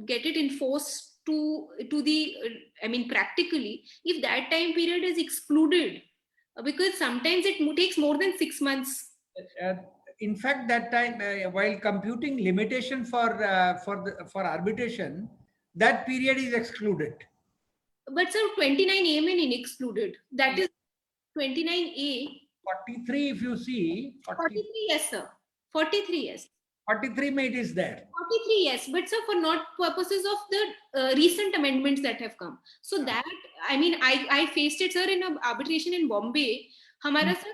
get it enforced to the, I mean, practically, if that time period is excluded, because sometimes it takes more than 6 months. In fact, that time, while computing limitation for arbitration, that period is excluded. But sir, 29A mean excluded. That is 29A. 43, if you see. 43, yes, sir. 43, yes. 43 may it is there. 43, yes. But sir, for not purposes of the recent amendments that have come. So that, I mean, I faced it, sir, in an arbitration in Bombay. हमारा sir,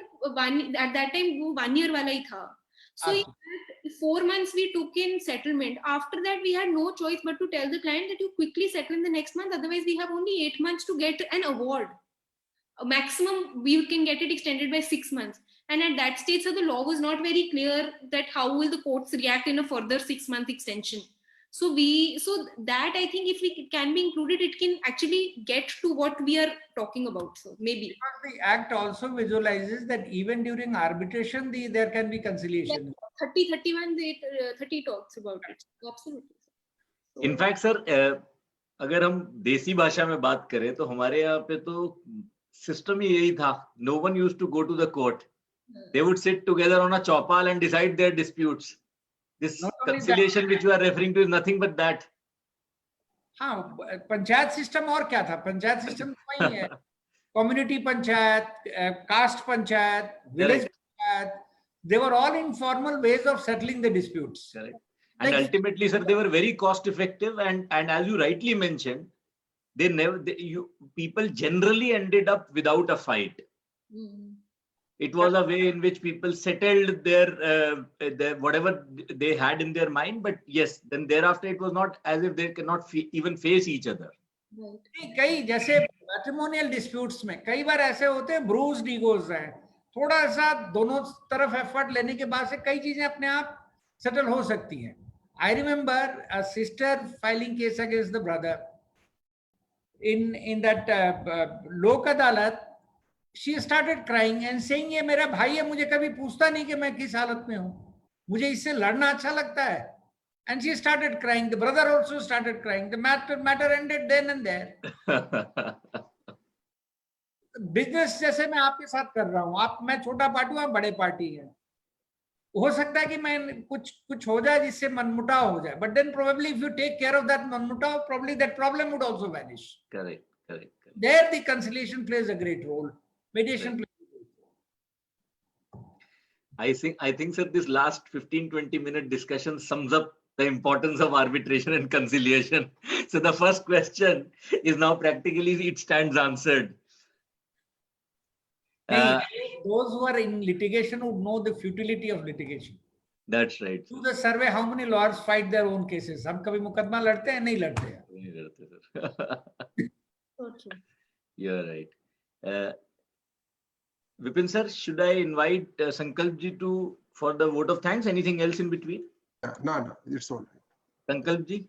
at that time, वो 1 year वाला ही था. So in fact, 4 months we took in settlement. After that, we had no choice but to tell the client that you quickly settle in the next month. Otherwise, we have only 8 months to get an award. Maximum we can get it extended by 6 months. And at that stage, so the law was not very clear that how will the courts react in a further 6-month extension. So that I think if it can be included, it can actually get to what we are talking about. So maybe. Because the Act also visualizes that even during arbitration, there can be conciliation. 31, 30 talks about it. Absolutely. So, In fact, sir, अगर हम देसी भाषा में बात करें तो हमारे यहाँ पे तो सिस्टम ही यही था. No one used to go to the court. They would sit together on a chopal and decide their disputes. This conciliation which you are referring to is nothing but that. हाँ, panchayat system और क्या था? Panchayat system वही है. Community panchayat, caste panchayat, village panchayat, they were all informal ways of settling the disputes. Correct. And ultimately, sir, they were very cost effective, and as you rightly mentioned, people generally ended up without a fight. It was a way in which people settled their whatever they had in their mind. But yes, then thereafter it was not as if they cannot even face each other. कई जैसे matrimonial disputes में कई बार ऐसे होते हैं, bruised egos हैं, थोड़ा सा दोनों तरफ एफर्ट लेने के बाद से कई चीजें अपने आप सेटल हो सकती हैं. I remember a sister filing case against the brother in that lok adalat. She started crying and saying, ये मेरा भाई है, मुझे कभी पूछता नहीं कि मैं किस हालत में हूँ, मुझे इससे लड़ना अच्छा लगता है. And she started crying. The brother also started crying. The matter ended then and there. Business जैसे मैं आपके साथ कर रहा हूँ, मैं छोटा पार्टी हूँ, आप बड़े पार्टी हैं. हो सकता है कि मैं कुछ हो जाए जिससे मनमुटाव हो जाए, but then probably if you take care of that मनमुटाव, probably that problem would also vanish. Correct. There the conciliation plays a great role. Mediation plays a great role. I think sir, this last 15-20 minute discussion sums up the importance of arbitration and conciliation. So the first question is now practically it stands answered. Those who are in litigation would know the futility of litigation. That's right. Do the survey how many lawyers fight their own cases. हम कभी मुकदमा लड़ते हैं? नहीं लड़ते हैं. so true. You're right. Vipin sir, should I invite Sankalp ji for the vote of thanks? Anything else in between? No, it's all right. Sankalp ji?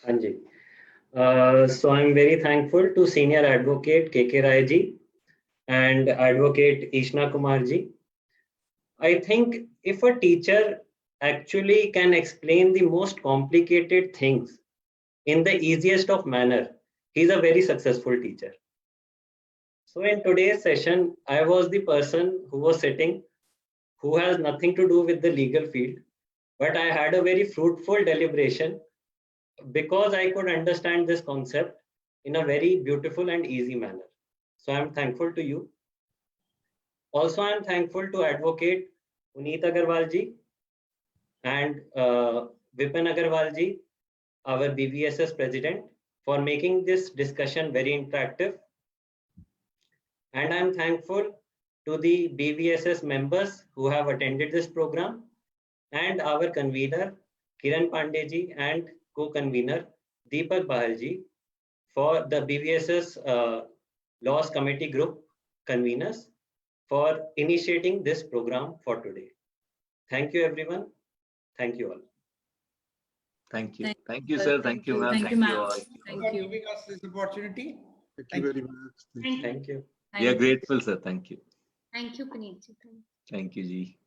Anji. So I'm very thankful to Senior Advocate KK Rai ji and Advocate Ishna Kumar ji. I think if a teacher actually can explain the most complicated things in the easiest of manner, he's a very successful teacher. So in today's session, I was the person who was sitting, who has nothing to do with the legal field, but I had a very fruitful deliberation because I could understand this concept in a very beautiful and easy manner. So I'm thankful to you. Also, I'm thankful to Advocate Puneet Agarwal ji and Vipin Agarwal ji, our BVSS president, for making this discussion very interactive. And I'm thankful to the BVSS members who have attended this program and our convener Kiran Pandey ji and co-convener Deepak Bahal ji for the BVSS Laws Committee Group conveners for initiating this program for today. Thank you, everyone. Thank you all. Thank you. Thank Thank you, sir. Thank you, ma'am. Thank you, ma'am. all. Thank For you. giving us this opportunity. Thank you very much. Thank you. We are grateful, sir. Thank you. Thank you, Puneet ji. Thank you, Ji.